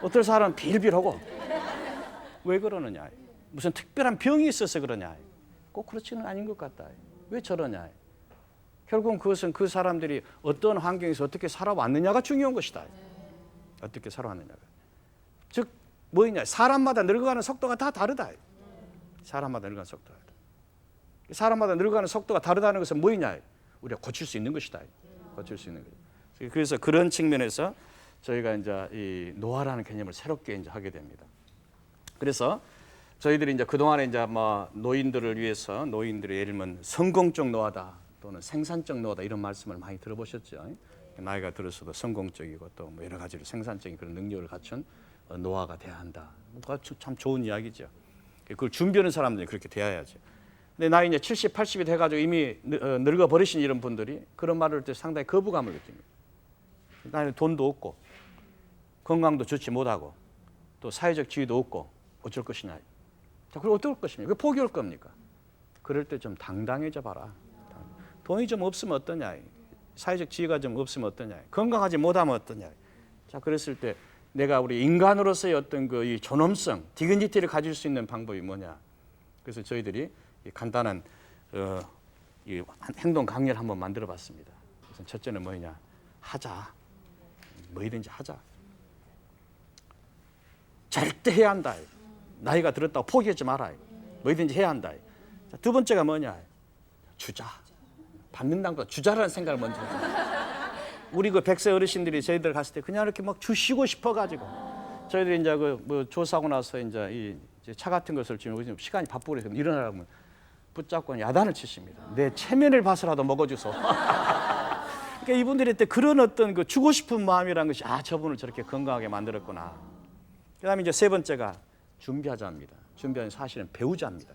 어떤 사람은 빌빌하고 왜 그러느냐? 무슨 특별한 병이 있어서 그러냐? 꼭 그렇지는 아닌 것 같다. 왜 저러냐? 결국은 그것은 그 사람들이 어떤 환경에서 어떻게 살아왔느냐가 중요한 것이다. 어떻게 살아왔느냐가. 즉 뭐냐? 사람마다 늙어가는 속도가 다 다르다. 사람마다 늙어가는 속도가 다르다. 사람마다 늙어가는 속도가 다르다는 것은 뭐냐? 우리가 고칠 수 있는 것이다. 고칠 수 있는 것. 그래서 그런 측면에서 저희가 이제 이 노화라는 개념을 새롭게 이제 하게 됩니다. 그래서 저희들이 이제 그동안에 이제 뭐 노인들을 위해서 노인들의 예를 들면 성공적 노화다 또는 생산적 노화다 이런 말씀을 많이 들어보셨죠. 나이가 들어서도 성공적이고 또 뭐 여러 가지로 생산적인 그런 능력을 갖춘 노화가 돼야 한다. 참 좋은 이야기죠. 그걸 준비하는 사람들이 그렇게 돼야죠. 근데 나이 이제 70, 80이 돼가지고 이미 늙어 버리신 이런 분들이 그런 말을 할 때 상당히 거부감을 느낍니다. 나는 돈도 없고 건강도 좋지 못하고 또 사회적 지위도 없고 어쩔 것이냐. 자, 그럼 어떨 것입니까? 왜 포기할 겁니까? 그럴 때 좀 당당해져 봐라. 돈이 좀 없으면 어떠냐. 사회적 지위가 좀 없으면 어떠냐. 건강하지 못하면 어떠냐. 자, 그랬을 때 내가 우리 인간으로서의 어떤 그 이 존엄성, 디그니티를 가질 수 있는 방법이 뭐냐. 그래서 저희들이 이 간단한 이 행동 강의를 한번 만들어 봤습니다. 그래서 첫째는 뭐냐. 하자. 뭐든지 하자. 절대 해야 한다. 나이가 들었다고 포기하지 마라. 뭐든지 해야 한다. 자, 두 번째가 뭐냐? 주자. 받는다는 거 주자라는 생각을 먼저 해요. 우리 그 100세 어르신들이 저희들 갔을 때 그냥 이렇게 막 주시고 싶어가지고 저희들이 이제 그 뭐 조사하고 나서 이제 이 차 같은 것을 지금 시간이 바쁘고 그래서 일어나라고 붙잡고 야단을 치십니다. 내 체면을 봐서라도 먹어줘서. 그러니까 이분들이 때 그런 어떤 그 주고 싶은 마음이라는 것이 저분을 저렇게 건강하게 만들었구나. 그다음에 이제 세 번째가 준비하자입니다. 준비하는 사실은 배우자입니다.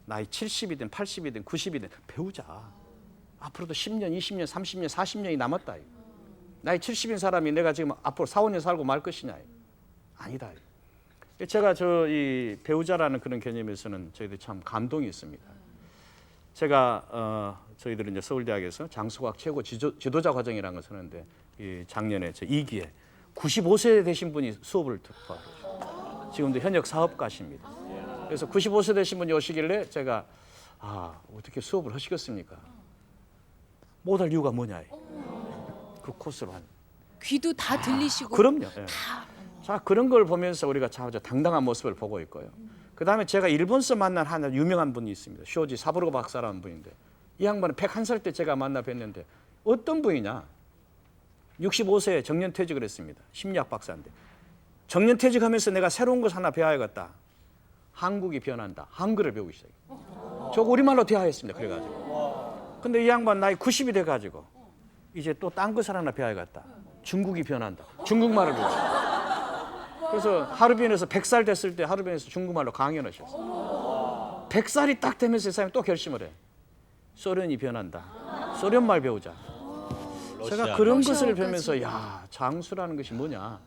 나이 70이든 80이든 90이든 배우자. 앞으로도 10년, 20년, 30년, 40년이 남았다. 나이 70인 사람이 내가 지금 앞으로 4, 5년 살고 말 것이냐. 아니다. 제가 이 배우자라는 그런 개념에서는 저희들이 참 감동이 있습니다. 제가 저희들은 이제 서울대학에서 장수과학 최고 지도자 과정이라는 걸 쓰는데 이 작년에 저 2기에 95세 되신 분이 수업을 듣고 지금도 현역 사업가십니다. 그래서 95세 되신 분이 오시길래 제가 어떻게 수업을 하시겠습니까? 못할 이유가 뭐냐. 그 코스로 한. 귀도 다 들리시고 그럼요. 예. 자, 그런 걸 보면서 우리가 참 당당한 모습을 보고 있고요. 그다음에 제가 일본에서 만난 한 유명한 분이 있습니다. 쇼지 사부로 박사라는 분인데 이 양반은 101살 때 제가 만나 뵀는데 어떤 분이냐. 65세에 정년퇴직을 했습니다. 심리학 박사인데 정년퇴직하면서 내가 새로운 것 하나 배워야겠다. 한국이 변한다. 한글을 배우기 시작해요. 저거 우리말로 대화했습니다. 그래가지고. 근데 이 양반 나이 90이 돼가지고 이제 또 딴 것을 하나 배워야겠다. 중국이 변한다. 중국말을 배우고. 그래서 하르빈에서 100살 됐을 때 하르빈에서 중국말로 강연을 하셨어요. 100살이 딱 되면서 세상에 또 결심을 해. 소련이 변한다. 소련말 배우자. 제가 그런 것을 배우면서 야, 장수라는 것이 뭐냐.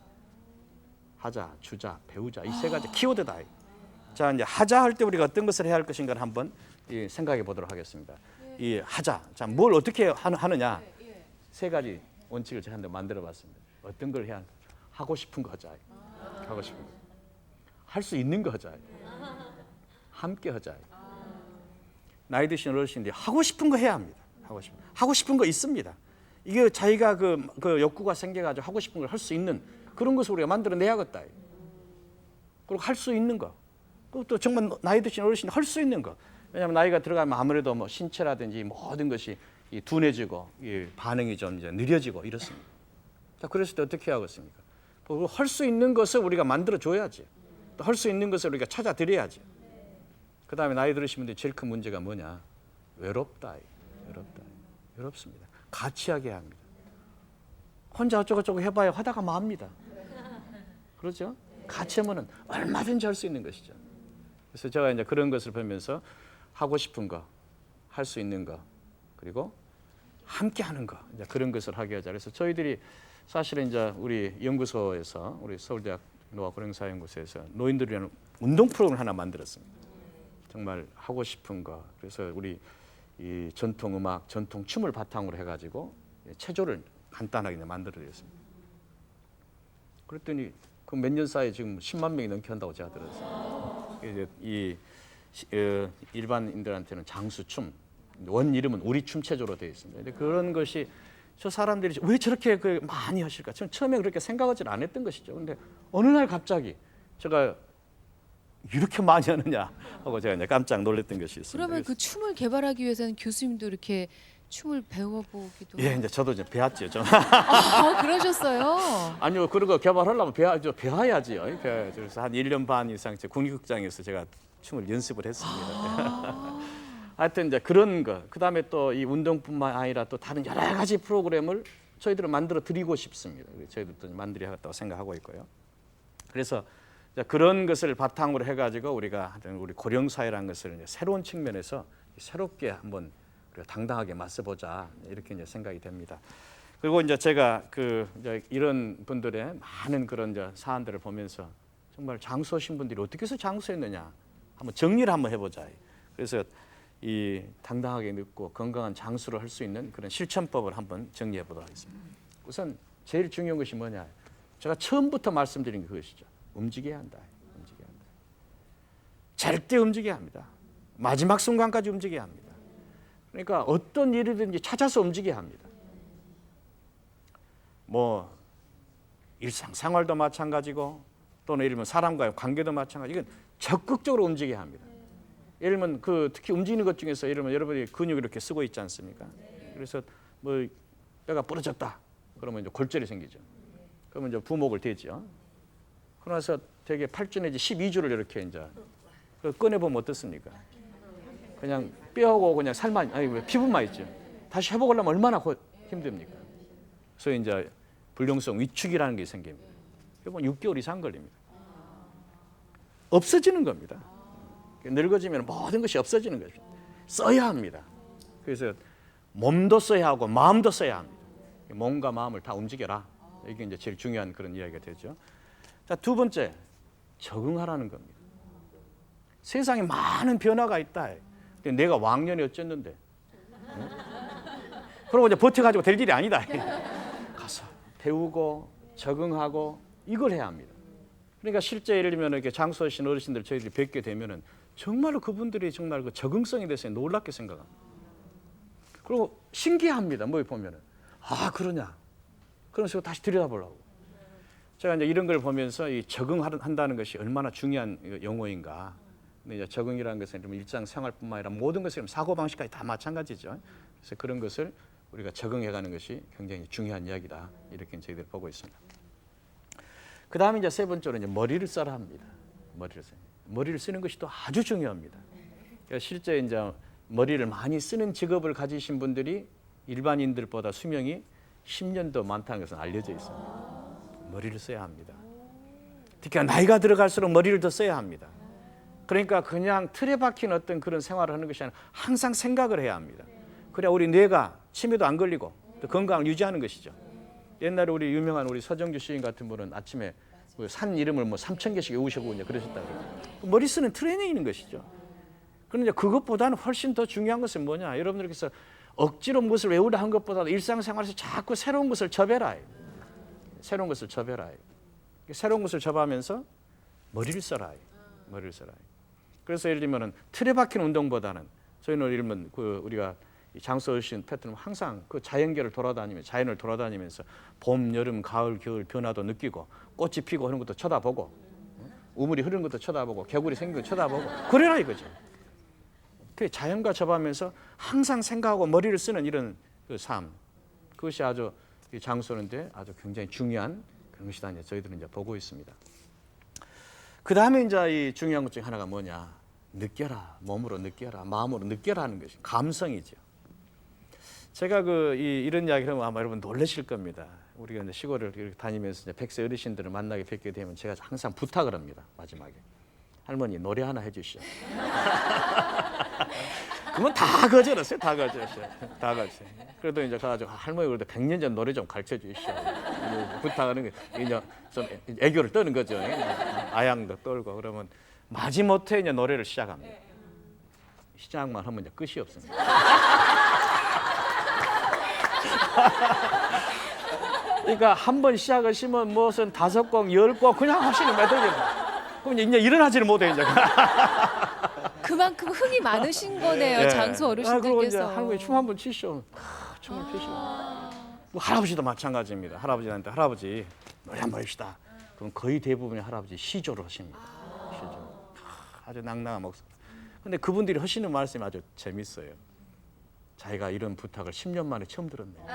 하자, 주자, 배우자 이 세 가지 키워드다. 자, 이제 하자 할 때 우리가 어떤 것을 해야 할 것인가를 한번 생각해 보도록 하겠습니다. 이 하자. 자, 뭘 어떻게 하느냐. 세 가지 원칙을 제가 한번 만들어 봤습니다. 어떤 걸 해야 할까? 하고 싶은 거 하자. 하고 싶은 거. 할 수 있는 거 하자. 함께 하자. 나이 드신 어르신들이 하고 싶은 거 해야 합니다. 하고 싶은 거 있습니다. 이게 자기가 그 욕구가 생겨가지고 하고 싶은 걸 할 수 있는 그런 것을 우리가 만들어내야겠다. 그리고 할 수 있는 거. 또 정말 나이 드신 어르신이 할 수 있는 거. 왜냐하면 나이가 들어가면 아무래도 뭐 신체라든지 모든 것이 둔해지고 반응이 좀 이제 느려지고 이렇습니다. 자, 그랬을 때 어떻게 하겠습니까? 할 수 있는 것을 우리가 만들어 줘야지. 또 할 수 있는 것을 우리가 찾아 드려야지. 그다음에 나이 들으신 분들이 제일 큰 문제가 뭐냐? 외롭다. 외롭습니다. 같이 하게 합니다. 혼자 어쩌고저쩌고 해봐야 하다가 맙니다. 그렇죠? 같이 하면은 얼마든지 할 수 있는 것이죠. 그래서 제가 이제 그런 것을 보면서 하고 싶은 거, 할 수 있는 거, 그리고 함께 하는 거, 이제 그런 것을 하게 하자. 그래서 저희들이 사실은 이제 우리 연구소에서 우리 서울대학 노화고령사연구소에서 노인들을 위한 운동 프로그램을 하나 만들었습니다. 정말 하고 싶은 거. 그래서 우리 이 전통 음악, 전통 춤을 바탕으로 해가지고 체조를 간단하게 만들어드렸습니다. 그랬더니 그 몇 년 사이에 지금 10만 명이 넘게 한다고 제가 들었어요. 이제 일반인들한테는 장수춤, 원 이름은 우리 춤체조로 되어 있습니다. 근데 그런 것이 저 사람들이 왜 저렇게 많이 하실까? 저는 처음에 그렇게 생각하지 안 했던 것이죠. 근데 어느 날 갑자기 제가 이렇게 많이 하느냐 하고 제가 이제 깜짝 놀랐던 것이 있습니다. 그러면 그 춤을 개발하기 위해서는 교수님도 이렇게 춤을 배워보기도. 예, 이제 저도 이제 배웠죠. 좀. 그러셨어요? 아니요, 그런 거 개발하려면 배워야지요. 그래서 한 1년 반 이상 국립극장에서 제가 춤을 연습을 했습니다. 하여튼 이제 그런 거, 그다음에 또 이 운동뿐만 아니라 또 다른 여러 가지 프로그램을 저희들은 만들어 드리고 싶습니다. 저희들도 만들어야겠다고 생각하고 있고요. 그래서 이제 그런 것을 바탕으로 해가지고 우리가 우리 고령 사회라는 것을 이제 새로운 측면에서 새롭게 한번 당당하게 맞서보자 이렇게 이제 생각이 됩니다. 그리고 이제 제가 이제 이런 분들의 많은 그런 이제 사안들을 보면서 정말 장수하신 분들이 어떻게 해서 장수했느냐 한번 정리를 한번 해보자. 그래서 이 당당하게 늙고 건강한 장수를 할 수 있는 그런 실천법을 한번 정리해 보도록 하겠습니다. 우선 제일 중요한 것이 뭐냐? 제가 처음부터 말씀드린 게 그것이죠. 움직여야 한다. 움직여야 한다. 절대 움직여야 합니다. 마지막 순간까지 움직여야 합니다. 그러니까 어떤 일이든지 찾아서 움직여야 합니다. 뭐 일상생활도 마찬가지고 또는 예를 들면 사람과의 관계도 마찬가지. 이건 적극적으로 움직여야 합니다. 예를 들면 특히 움직이는 것 중에서 예를 들면 여러분이 근육을 이렇게 쓰고 있지 않습니까? 그래서 뭐 뼈가 부러졌다. 그러면 이제 골절이 생기죠. 그러면 이제 부목을 대죠. 그러나서 되게 8주 내지 12주를 이렇게 이제 꺼내 보면 어떻습니까? 그냥 뼈하고 그냥 살만 피부만 있죠. 다시 회복하려면 얼마나 힘듭니까? 그래서 이제 불용성 위축이라는 게 생깁니다. 그러면 6개월 이상 걸립니다. 없어지는 겁니다. 늙어지면 모든 것이 없어지는 것입니다. 써야 합니다. 그래서 몸도 써야 하고 마음도 써야 합니다. 몸과 마음을 다 움직여라. 이게 이제 제일 중요한 그런 이야기가 되죠. 자, 두 번째, 적응하라는 겁니다. 세상에 많은 변화가 있다. 근데 내가 왕년에 어쨌는데, 응? 그러고 이제 버텨가지고 될 일이 아니다. 가서 배우고 적응하고 이걸 해야 합니다. 그러니까 실제 예를 들면 이렇게 장수하신 어르신들 저희들이 뵙게 되면은 정말로 그분들이 정말 그 적응성에 대해서 놀랍게 생각합니다. 그리고 신기합니다. 뭐 보면은 아 그러냐 그런 식으로 다시 들여다보려고. 제가 이제 이런 걸 보면서 이 적응한다는 것이 얼마나 중요한 용어인가. 근데 이제 적응이라는 것은 일상생활뿐만 아니라 모든 것을 사고 방식까지 다 마찬가지죠. 그래서 그런 것을 우리가 적응해가는 것이 굉장히 중요한 이야기다. 이렇게 저희들 보고 있습니다. 그 다음에 이제 세 번째로 이제 머리를 써라 합니다. 머리를 쓰는 것이 또 아주 중요합니다. 그러니까 실제 이제 머리를 많이 쓰는 직업을 가지신 분들이 일반인들보다 수명이 10년 더 많다는 것은 알려져 있습니다. 머리를 써야 합니다. 특히 나이가 들어갈수록 머리를 더 써야 합니다. 그러니까 그냥 틀에 박힌 어떤 그런 생활을 하는 것이 아니라 항상 생각을 해야 합니다. 그래야 우리 뇌가 치매도 안 걸리고 또 건강을 유지하는 것이죠. 옛날에 우리 유명한 우리 서정주 시인 같은 분은 아침에 산 이름을 뭐 3,000개씩 외우시고 이제 그러셨다고 그래요. 머리 쓰는 트레이닝인 것이죠. 그런데 그것보다는 훨씬 더 중요한 것은 뭐냐? 여러분들께서 억지로 무엇을 외우려 한 것보다 일상생활에서 자꾸 새로운 것을 접해라. 새로운 것을 접해라. 새로운 것을 접하면서 머리를 써라. 머리를 써라. 그래서 예를 들면 틀에 박힌 운동보다는 저희는 예를 들면 우리가 장수 어르신 패턴은 항상 그 자연계를 돌아다니면서 자연을 돌아다니면서 봄, 여름, 가을, 겨울 변화도 느끼고 꽃이 피고 하는 것도 쳐다보고 우물이 흐르는 것도 쳐다보고 개구리 생긴 것도 쳐다보고 그래라 이거죠. 그 자연과 접하면서 항상 생각하고 머리를 쓰는 이런 그 삶, 그것이 아주 장수하는데 아주 굉장히 중요한 그런 것이다. 이제 저희들은 이제 보고 있습니다. 그 다음에 이제 이 중요한 것 중에 하나가 뭐냐? 느껴라, 몸으로 느껴라, 마음으로 느껴라 하는 것이 감성이죠. 제가 이런 이야기를 하면 아마 여러분 놀라실 겁니다. 우리가 이제 시골을 이렇게 다니면서 이제 100세 어르신들을 만나게 뵙게 되면 제가 항상 부탁을 합니다. 마지막에 할머니 노래 하나 해주시오. 그러면 다 거절했어요. 다 거절했어요. 다 거절했어요. 그래도 이제 가가지고 할머니 그래도 100년 전 노래 좀 가르쳐 주시오. 부탁하는 게 이제 좀 애교를 떠는 거죠. 아양도 떨고 그러면 마지못해 이제 노래를 시작합니다. 시작만 하면 이제 끝이 없습니다. 그러니까 한 번 시작하시면 무슨 5곡, 10곡 그냥 하시는 메들리고 그럼 이제 일어나지를 못해 이제. 그만큼 흥이 많으신 거네요. 네. 장수 그리고 이제 어르신들께서. 할머니 춤 한번 추시오. 춤을 추시오. 뭐 할아버지도 마찬가지입니다. 할아버지한테 할아버지 노래 한번 합시다. 그럼 거의 대부분의 할아버지 시조를 하십니다. 시조. 아주 낭낭한 목소리. 근데 그분들이 하시는 말씀이 아주 재밌어요. 자기가 이런 부탁을 10년 만에 처음 들었네요.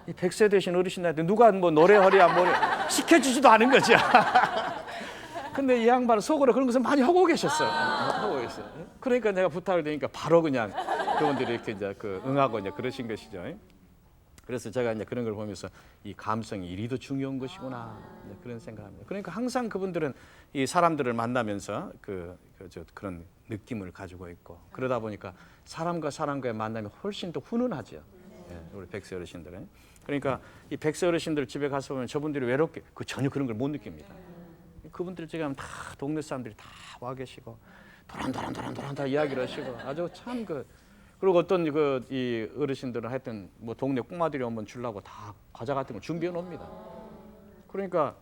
이 100세 되신 어르신한테 누가 뭐 노래하랴 뭐 시켜주지도 않은 거죠. 근데 이 양반은 속으로 그런 것을 많이 하고 계셨어요. 하고 계셨어요. 그러니까 내가 부탁을 드리니까 바로 그냥 그분들이 이렇게 이제 응하고 이제 그러신 것이죠. 그래서 제가 이제 그런 걸 보면서 이 감성이 이리도 중요한 것이구나 그런 생각합니다. 그러니까 항상 그분들은 이 사람들을 만나면서 그런 느낌을 가지고 있고 그러다 보니까 사람과 사람과의 만남이 훨씬 더 훈훈하죠. 우리 100세 어르신들은. 그러니까 이 100세 어르신들 집에 가서 보면 저분들이 외롭게 전혀 그런 걸 못 느낍니다. 그분들 집에 가면 다 동네 사람들이 다 와 계시고 도란도란 다 이야기를 하시고 아주 참 그리고 어떤 이 어르신들은 하여튼 뭐 동네 꼬마들이 한번 주려고 다 과자 같은 걸 준비해 놓습니다. 그러니까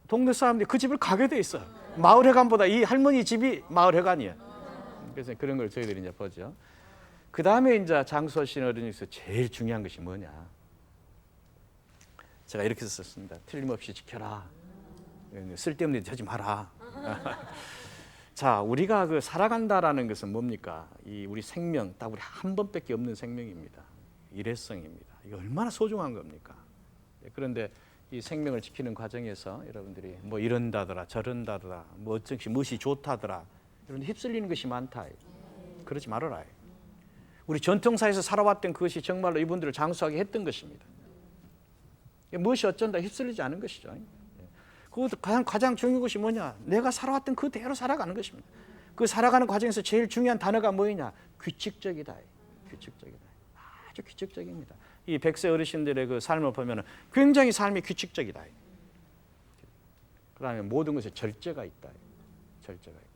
동네 사람들이 그 집을 가게 돼 있어요. 마을회관보다 이 할머니 집이 마을회관이에요. 그래서 그런 걸 저희들이 이제 보죠. 그 다음에 이제 장수하신 어른이서 제일 중요한 것이 뭐냐? 제가 이렇게 썼습니다. 틀림없이 지켜라. 쓸데없는 일 하지 마라. 자, 우리가 살아간다라는 것은 뭡니까? 우리 생명, 딱 우리 한 번밖에 없는 생명입니다. 일회성입니다. 이거 얼마나 소중한 겁니까? 그런데 이 생명을 지키는 과정에서 여러분들이 뭐 이런다더라, 저런다더라, 뭐 어쩐지 무엇이 좋다더라, 이런 휩쓸리는 것이 많다. 그러지 말아라. 우리 전통사에서 살아왔던 그것이 정말로 이분들을 장수하게 했던 것입니다. 무엇이 어쩐다 휩쓸리지 않은 것이죠. 그것도 가장 중요한 것이 뭐냐? 내가 살아왔던 그대로 살아가는 것입니다. 그 살아가는 과정에서 제일 중요한 단어가 뭐냐? 규칙적이다. 규칙적이다. 아주 규칙적입니다. 이 100세 어르신들의 그 삶을 보면 굉장히 삶이 규칙적이다. 그다음에 모든 것에 절제가 있다. 절제가 있다.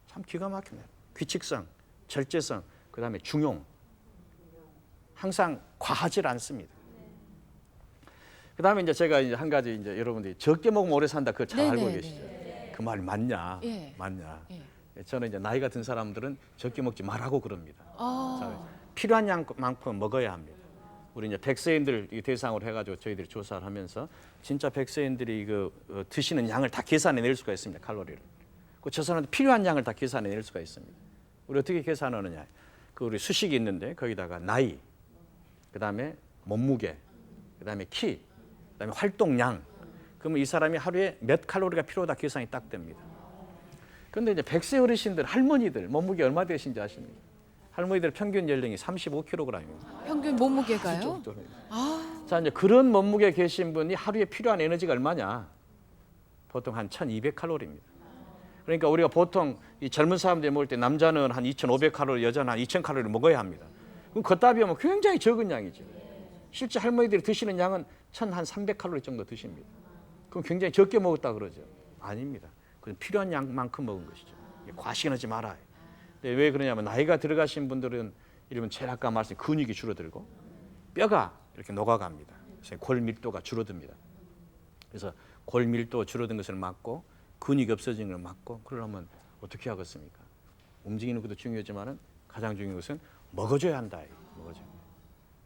참 기가 막힙니다. 규칙성, 절제성, 그다음에 중용. 항상 과하질 않습니다. 그다음에 이제 제가 이제 한 가지 이제 여러분들이 적게 먹으면 오래 산다 그걸 잘 알고 네네네. 계시죠. 그 말이 맞냐? 예. 맞냐? 예. 저는 이제 나이가 든 사람들은 적게 먹지 말라고 그럽니다. 아. 자, 필요한 양만큼 먹어야 합니다. 우리 이제 100세인들 대상으로 해가지고 저희들이 조사를 하면서 진짜 100세인들이 그 드시는 양을 다 계산해 낼 수가 있습니다. 칼로리를. 저 사람한테 필요한 양을 다 계산해 낼 수가 있습니다. 우리 어떻게 계산하느냐? 그 우리 수식이 있는데 거기다가 나이, 그다음에 몸무게, 그다음에 키, 그다음에 활동량. 그러면 이 사람이 하루에 몇 칼로리가 필요하다 계산이 딱 됩니다. 그런데 이제 100세 어르신들, 할머니들 몸무게 얼마 되신지 아십니까? 할머니들 평균 연령이 35kg입니다. 평균 몸무게가요? 자, 이제 그런 몸무게 계신 분이 하루에 필요한 에너지가 얼마냐? 보통 한 1200칼로리입니다. 그러니까 우리가 보통 이 젊은 사람들이 먹을 때 남자는 한 2500칼로리, 여자는 한 2000칼로리 먹어야 합니다. 그럼 그따 비하면 굉장히 적은 양이죠. 실제 할머니들이 드시는 양은 1300칼로리 정도 드십니다. 그럼 굉장히 적게 먹었다 그러죠. 아닙니다. 그건 필요한 양만큼 먹은 것이죠. 과식은 하지 말아요. 근데 왜 그러냐면 나이가 들어가신 분들은 이러면 제일 아까 말씀 근육이 줄어들고 뼈가 이렇게 녹아갑니다. 그래서 골 밀도가 줄어듭니다. 그래서 골 밀도 줄어든 것을 막고 근육이 없어지는 걸 막고 그러려면 어떻게 하겠습니까? 움직이는 것도 중요하지만은 가장 중요한 것은 먹어줘야 한다. 먹어줘야.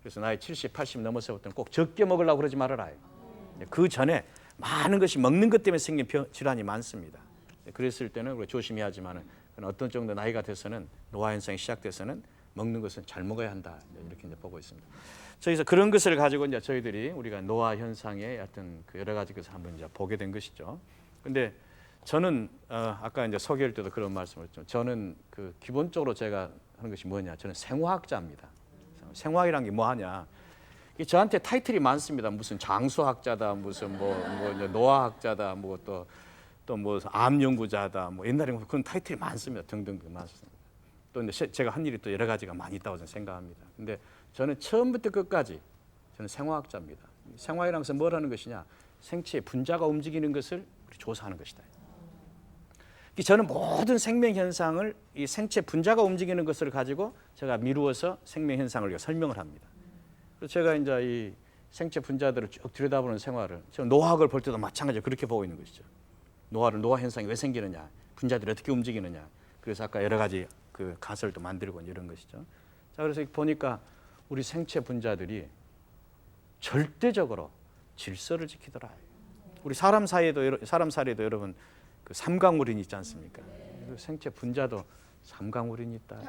그래서 나이 70, 80 넘어서부터는 꼭 적게 먹으려고 그러지 말아라. 그 전에 많은 것이 먹는 것 때문에 생긴 질환이 많습니다. 그랬을 때는 우리가 조심해야지만은 어떤 정도 나이가 돼서는 노화 현상이 시작돼서는 먹는 것은 잘 먹어야 한다. 이렇게 이제 보고 있습니다. 그래서 그런 것을 가지고 이제 저희들이 우리가 노화 현상의 어떤 그 여러 가지 것을 한번 이제 보게 된 것이죠. 근데 저는 아까 이제 소개할 때도 그런 말씀을 했죠. 저는 그 기본적으로 제가 하는 것이 뭐냐? 저는 생화학자입니다. 생화학이란 게 뭐하냐? 저한테 타이틀이 많습니다. 무슨 장수학자다, 무슨 뭐 노화학자다, 뭐 또 뭐 암 연구자다, 뭐 옛날에 그런 타이틀이 많습니다. 등등등 많습니다. 또 이제 제가 한 일이 또 여러 가지가 많이 있다고 저는 생각합니다. 근데 저는 처음부터 끝까지 저는 생화학자입니다. 생화이라는 것은 뭘 하는 것이냐? 생체의 분자가 움직이는 것을 우리 조사하는 것이다. 저는 모든 생명 현상을 이 생체 분자가 움직이는 것을 가지고 제가 미루어서 생명 현상을 설명을 합니다. 그래서 제가 이제 이 생체 분자들을 쭉 들여다보는 생활을, 제가 노화학을 볼 때도 마찬가지로 그렇게 보고 있는 것이죠. 노화 현상이 왜 생기느냐, 분자들이 어떻게 움직이느냐. 그래서 아까 여러 가지 그 가설도 만들고 이런 것이죠. 자, 그래서 보니까 우리 생체 분자들이 절대적으로 질서를 지키더라. 우리 사람 사이에도 여러분 그 삼강우린이 있지 않습니까? 생체 분자도 삼강우린이 있다.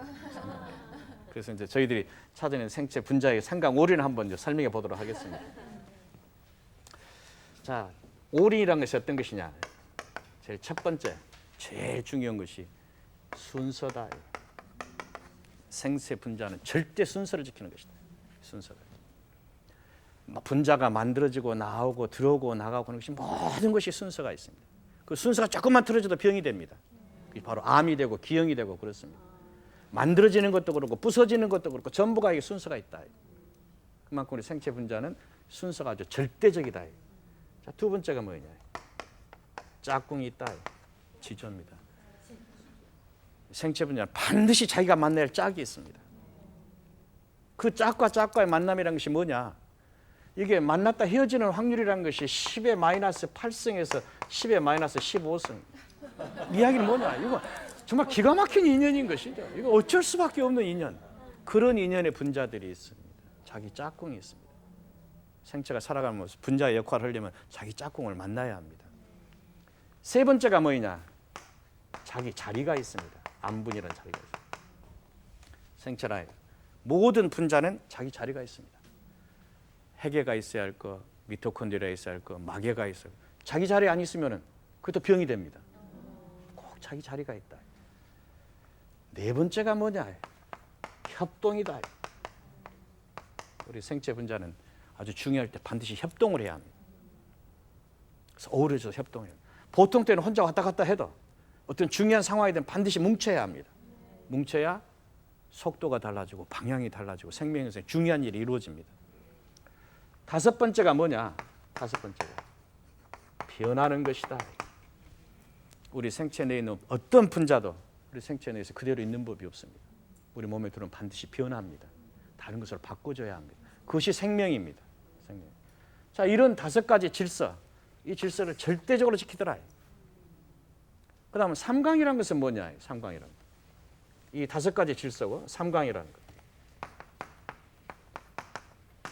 그래서 이제 저희들이 찾아낸 생체 분자의 삼강우린을 한번 이제 설명해 보도록 하겠습니다. 자, 오린이라는 것이 어떤 것이냐? 제일 첫 번째, 제일 중요한 것이 순서다. 생체 분자는 절대 순서를 지키는 것이다. 순서다. 분자가 만들어지고 나오고 들어오고 나가고 하는 것이 모든 것이 순서가 있습니다. 그 순서가 조금만 틀어져도 병이 됩니다. 그게 바로 암이 되고 기형이 되고 그렇습니다. 만들어지는 것도 그렇고 부서지는 것도 그렇고 전부가 이게 순서가 있다. 그만큼 우리 생체 분자는 순서가 아주 절대적이다. 자, 두 번째가 뭐냐? 짝꿍이 있다. 지조입니다. 생체 분자는 반드시 자기가 만나야 할 짝이 있습니다. 그 짝과 짝과의 만남이라는 것이 뭐냐? 이게 만났다 헤어지는 확률이라는 것이 10의 마이너스 8승에서 10의 마이너스 15승. 이야기는 뭐냐? 이거 정말 기가 막힌 인연인 것이죠. 이거 어쩔 수밖에 없는 인연. 그런 인연의 분자들이 있습니다. 자기 짝꿍이 있습니다. 생체가 살아가는 모습, 분자의 역할을 하려면 자기 짝꿍을 만나야 합니다. 세 번째가 뭐냐? 자기 자리가 있습니다. 암분이라는 자리가 있습니다. 생체라 모든 분자는 자기 자리가 있습니다. 핵계가 있어야 할 거, 미토콘드리아 있어야 할 거, 막계가 있어요. 자기 자리에 안 있으면은 그것도 병이 됩니다. 꼭 자기 자리가 있다. 네 번째가 뭐냐? 협동이다. 우리 생체 분자는 아주 중요할 때 반드시 협동을 해야 합니다. 그래서 어우러져서 협동해요. 보통 때는 혼자 왔다 갔다 해도 어떤 중요한 상황이 되면 반드시 뭉쳐야 합니다. 뭉쳐야 속도가 달라지고 방향이 달라지고 생명에서 중요한 일이 이루어집니다. 다섯 번째가 뭐냐? 다섯 번째가 변하는 것이다. 우리 생체 내에 있는 어떤 분자도 우리 생체 내에서 그대로 있는 법이 없습니다. 우리 몸에 들어오면 반드시 변합니다. 다른 것으로 바꿔줘야 합니다. 그것이 생명입니다. 생명. 자, 이런 다섯 가지 질서, 이 질서를 절대적으로 지키더라. 그 다음에 삼강이라는 것은 뭐냐? 삼강이라는 것. 이 다섯 가지 질서고 삼강이라는 것.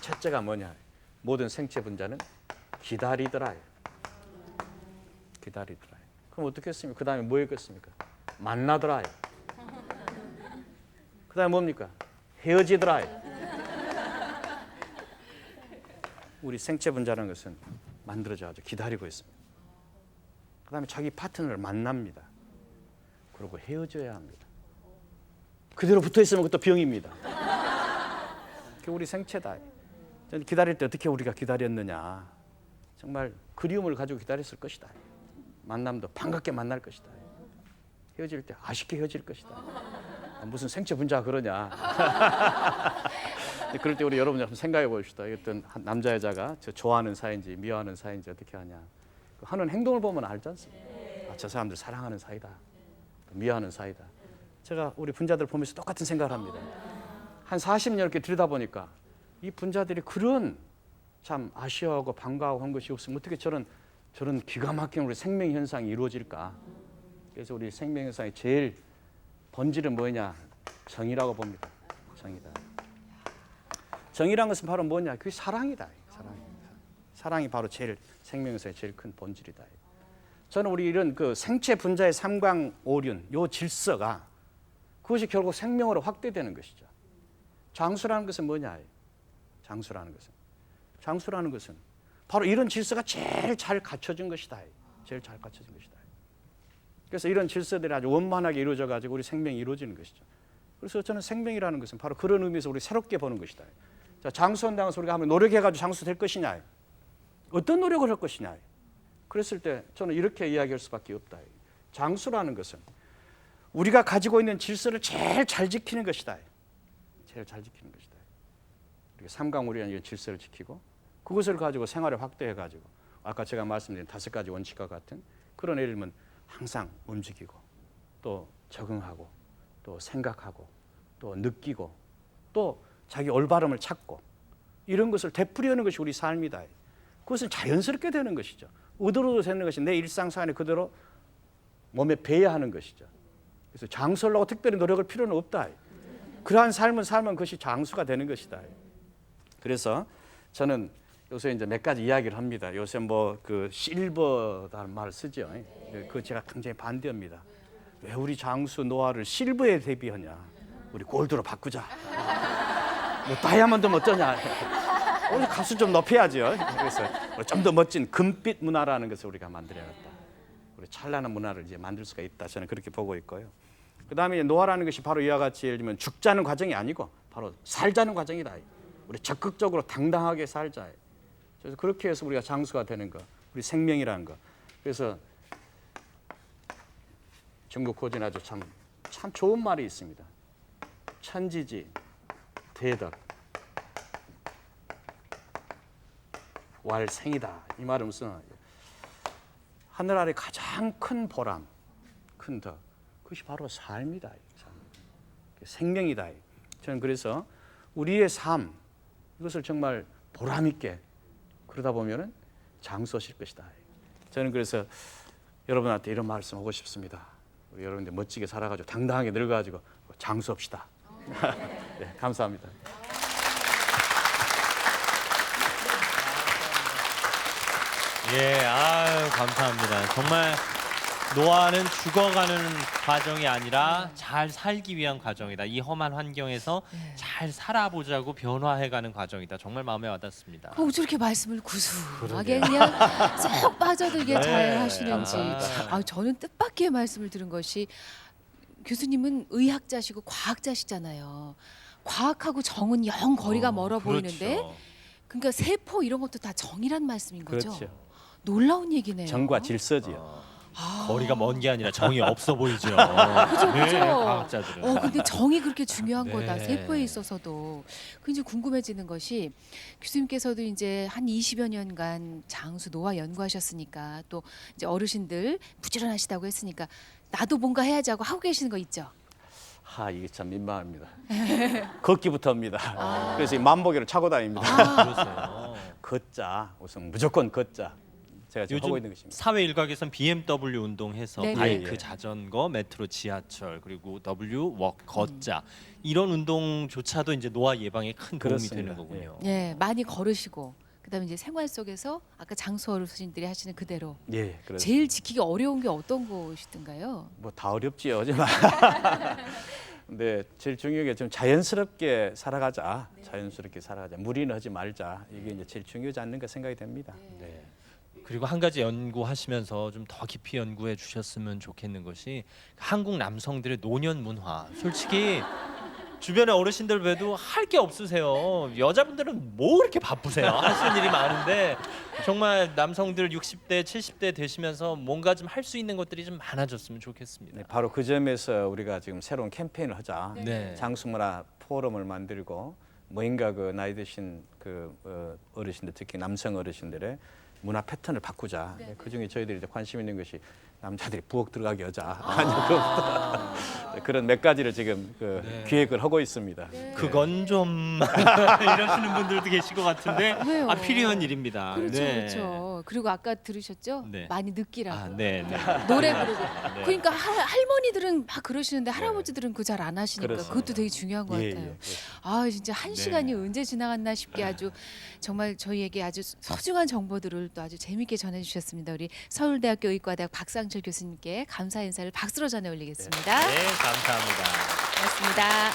첫째가 뭐냐? 모든 생체 분자는 기다리더라. 기다리더라. 그럼 어떻게 했습니까? 그 다음에 뭐 했겠습니까? 만나더라. 그 다음에 뭡니까? 헤어지더라. 우리 생체 분자라는 것은 만들어져가지고 기다리고 있습니다. 그 다음에 자기 파트너를 만납니다. 그리고 헤어져야 합니다. 그대로 붙어있으면 그것도 병입니다. 그게 우리 생체다. 저는 기다릴 때 어떻게 우리가 기다렸느냐. 정말 그리움을 가지고 기다렸을 것이다. 만남도 반갑게 만날 것이다. 헤어질 때 아쉽게 헤어질 것이다. 무슨 생체 분자가 그러냐. 그럴 때 우리 여러분 한번 생각해 봅시다. 어떤 남자 여자가 저 좋아하는 사이인지 미워하는 사이인지 어떻게 하냐. 하는 행동을 보면 알지 않습니까? 아, 저 사람들 사랑하는 사이다. 미워하는 사이다. 제가 우리 분자들 보면서 똑같은 생각을 합니다. 한 40년 이렇게 들여다보니까 이 분자들이 그런 참 아쉬워하고 반가워하고 한 것이 없으면 어떻게 저런 기가 막힌 우리 생명 현상이 이루어질까? 그래서 우리 생명 현상의 제일 본질은 뭐냐? 정이라고 봅니다. 정이다. 정이란 것은 바로 뭐냐? 그게 사랑이다. 사랑이 바로 제일 생명 현상의 제일 큰 본질이다. 저는 우리 이런 그 생체 분자의 삼강오륜 요 질서가 그것이 결국 생명으로 확대되는 것이죠. 장수라는 것은 뭐냐? 장수라는 것은 바로 이런 질서가 제일 잘 갖춰진 것이다. 제일 잘 갖춰진 것이다. 그래서 이런 질서들이 아주 원만하게 이루어져 가지고 우리 생명이 이루어지는 것이죠. 그래서 저는 생명이라는 것은 바로 그런 의미에서 우리 새롭게 보는 것이다. 자, 장수한다는 소리가 하면 노력해 가지고 장수 될 것이냐? 어떤 노력을 할 것이냐? 그랬을 때 저는 이렇게 이야기할 수밖에 없다. 장수라는 것은 우리가 가지고 있는 질서를 제일 잘 지키는 것이다. 제일 잘 지키는 것이다. 우리가 삼강오륜 이런 질서를 지키고 그것을 가지고 생활을 확대해 가지고 아까 제가 말씀드린 다섯 가지 원칙과 같은 그런 예를 들면 항상 움직이고 또 적응하고 또 생각하고 또 느끼고 또 자기 올바름을 찾고 이런 것을 되풀이하는 것이 우리 삶이다. 그것은 자연스럽게 되는 것이죠. 의도로 되는 것이 내 일상생활에 그대로 몸에 배야 하는 것이죠. 그래서 장수하려고 특별히 노력할 필요는 없다. 그러한 삶을 살면 그것이 장수가 되는 것이다. 그래서 저는 요새 이제 몇 가지 이야기를 합니다. 요새 뭐 그 실버라는 말을 쓰죠. 그거 제가 굉장히 반대합니다. 왜 우리 장수 노화를 실버에 대비하냐? 우리 골드로 바꾸자. 뭐 다이아몬드면 어떠냐? 오늘 값을 좀 높여야죠. 그래서 좀 더 멋진 금빛 문화라는 것을 우리가 만들어야겠다. 우리 찬란한 문화를 이제 만들 수가 있다. 저는 그렇게 보고 있고요. 그다음에 노화라는 것이 바로 이와 같이 예를 들면 죽자는 과정이 아니고 바로 살자는 과정이다. 우리 적극적으로 당당하게 살자. 그래서 그렇게 해서 우리가 장수가 되는 거, 우리 생명이라는 거. 그래서 중국 고전에 아주 참 좋은 말이 있습니다. 천지지, 대덕, 왈생이다. 이 말은 무슨 하늘 아래 가장 큰 보람, 큰 덕. 그것이 바로 삶이다. 생명이다. 저는 그래서 우리의 삶 이것을 정말 보람 있게 그러다 보면은 장수하실 것이다. 저는 그래서 여러분한테 이런 말씀 하고 싶습니다. 우리 여러분들 멋지게 살아가지고 당당하게 늙어가지고 장수합시다. 네, 감사합니다. 예, 아유, 감사합니다. 정말 노화는 죽어가는 과정이 아니라 잘 살기 위한 과정이다. 이 험한 환경에서 잘 살아보자고 변화해가는 과정이다. 정말 마음에 와닿습니다. 저렇게 말씀을 구수하게 그냥 쏙 빠져들게 네, 잘 하시는지. 감사합니다. 저는 뜻밖의 말씀을 들은 것이 교수님은 의학자시고 과학자시잖아요. 과학하고 정은 영 거리가 멀어 보이는데 그렇죠. 그러니까 세포 이런 것도 다 정이란 말씀인 거죠. 그렇죠. 놀라운 얘기네요. 정과 질서지요. 거리가 먼 게 아니라 정이 없어 보이죠. 그죠, 네, 그죠. 과학자들은. 근데 정이 그렇게 중요한 네. 거다. 세포에 있어서도. 그 이제 궁금해지는 것이 교수님께서도 이제 한 20여 년간 장수 노화 연구하셨으니까 또 이제 어르신들 부지런하시다고 했으니까 나도 뭔가 해야지 하고 계시는 거 있죠? 이게 참 민망합니다. 걷기부터입니다. 아. 그래서 이 만보기를 차고 다닙니다. 그러세요. 걷자, 우선 무조건 걷자. 제가 지금 하고 있는 것입니다. 사회 일각에선 BMW 운동해서 네네. 바이크, 예. 자전거, 메트로, 지하철 그리고 W 웍 걷자 이런 운동조차도 이제 노화 예방에 큰 도움이 그렇습니다. 되는 거군요. 예, 많이 걸으시고 그다음에 이제 생활 속에서 아까 장수 어르신들이 하시는 그대로 예, 그렇습니다. 제일 지키기 어려운 게 어떤 것이든가요? 뭐 다 어렵지요, 하지만. 근데 제일 중요한 게 좀 자연스럽게 살아가자. 자연스럽게 살아가자. 무리는 하지 말자. 이게 이제 제일 중요하지 않는가 생각이 됩니다. 네. 그리고 한 가지 연구하시면서 좀 더 깊이 연구해 주셨으면 좋겠는 것이 한국 남성들의 노년 문화. 솔직히 주변에 어르신들 봬도 할 게 없으세요. 여자분들은 뭐 그렇게 바쁘세요? 하시는 일이 많은데 정말 남성들 60대, 70대 되시면서 뭔가 좀 할 수 있는 것들이 좀 많아졌으면 좋겠습니다. 네, 바로 그 점에서 우리가 지금 새로운 캠페인을 하자. 네. 장수문화 포럼을 만들고 뭔가 그 나이 드신 그 어르신들, 특히 남성 어르신들의 문화 패턴을 바꾸자. 그 중에 저희들이 이제 관심 있는 것이 남자들이 부엌 들어가게 하자. 그런 몇 가지를 지금 네. 기획을 하고 있습니다. 그건 좀 이러시는 분들도 계실 것 같은데 왜요? 필요한 일입니다. 그렇죠, 네. 그렇죠. 그리고 아까 들으셨죠? 네. 많이 느끼라고. 네, 네. 노래 부르고. 네. 그러니까 할머니들은 막 그러시는데 할아버지들은 그거 잘 안 하시니까 그렇습니다. 그것도 되게 중요한 것 예, 같아요. 예. 아 진짜 한 네. 시간이 언제 지나갔나 싶게 아주 정말 저희에게 아주 소중한 정보들을 또 아주 재미있게 전해주셨습니다. 우리 서울대학교 의과대학 박상철 교수님께 감사 인사를 박수로 전해 올리겠습니다. 네, 감사합니다. 고맙습니다.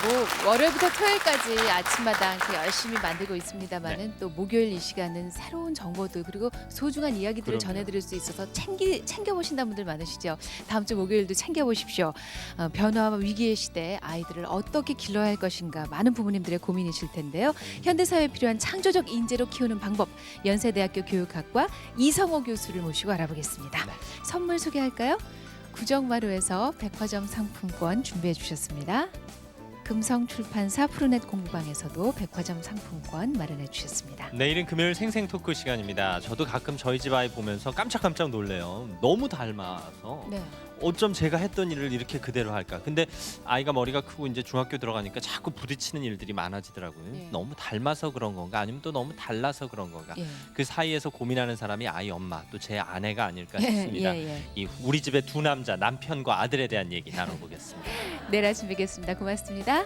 뭐 월요일부터 토요일까지 아침마다 이렇게 열심히 만들고 있습니다만은 또 목요일 이 시간은 새로운 정보들 그리고 소중한 이야기들을 그럼요. 전해드릴 수 있어서 챙겨보신다는 분들 많으시죠. 다음 주 목요일도 챙겨보십시오. 변화와 위기의 시대 아이들을 어떻게 길러야 할 것인가 많은 부모님들의 고민이실 텐데요. 현대사회에 필요한 창조적 인재로 키우는 방법 연세대학교 교육학과 이성호 교수를 모시고 알아보겠습니다. 네. 선물 소개할까요? 구정마루에서 백화점 상품권 준비해 주셨습니다. 금성출판사 푸르넷 공부방에서도 백화점 상품권 마련해 주셨습니다. 내일은 금요일 생생 토크 시간입니다. 저도 가끔 저희 집 아이 보면서 깜짝깜짝 놀래요. 너무 닮아서 네. 어쩜 제가 했던 일을 이렇게 그대로 할까? 근데 아이가 머리가 크고 이제 중학교 들어가니까 자꾸 부딪히는 일들이 많아지더라고요. 예. 너무 닮아서 그런 건가? 아니면 또 너무 달라서 그런 건가? 예. 그 사이에서 고민하는 사람이 아이 엄마 또 제 아내가 아닐까 싶습니다. 예. 이 우리 집의 두 남자 남편과 아들에 대한 얘기 나눠보겠습니다. 내일 아침 뵙겠습니다. 고맙습니다.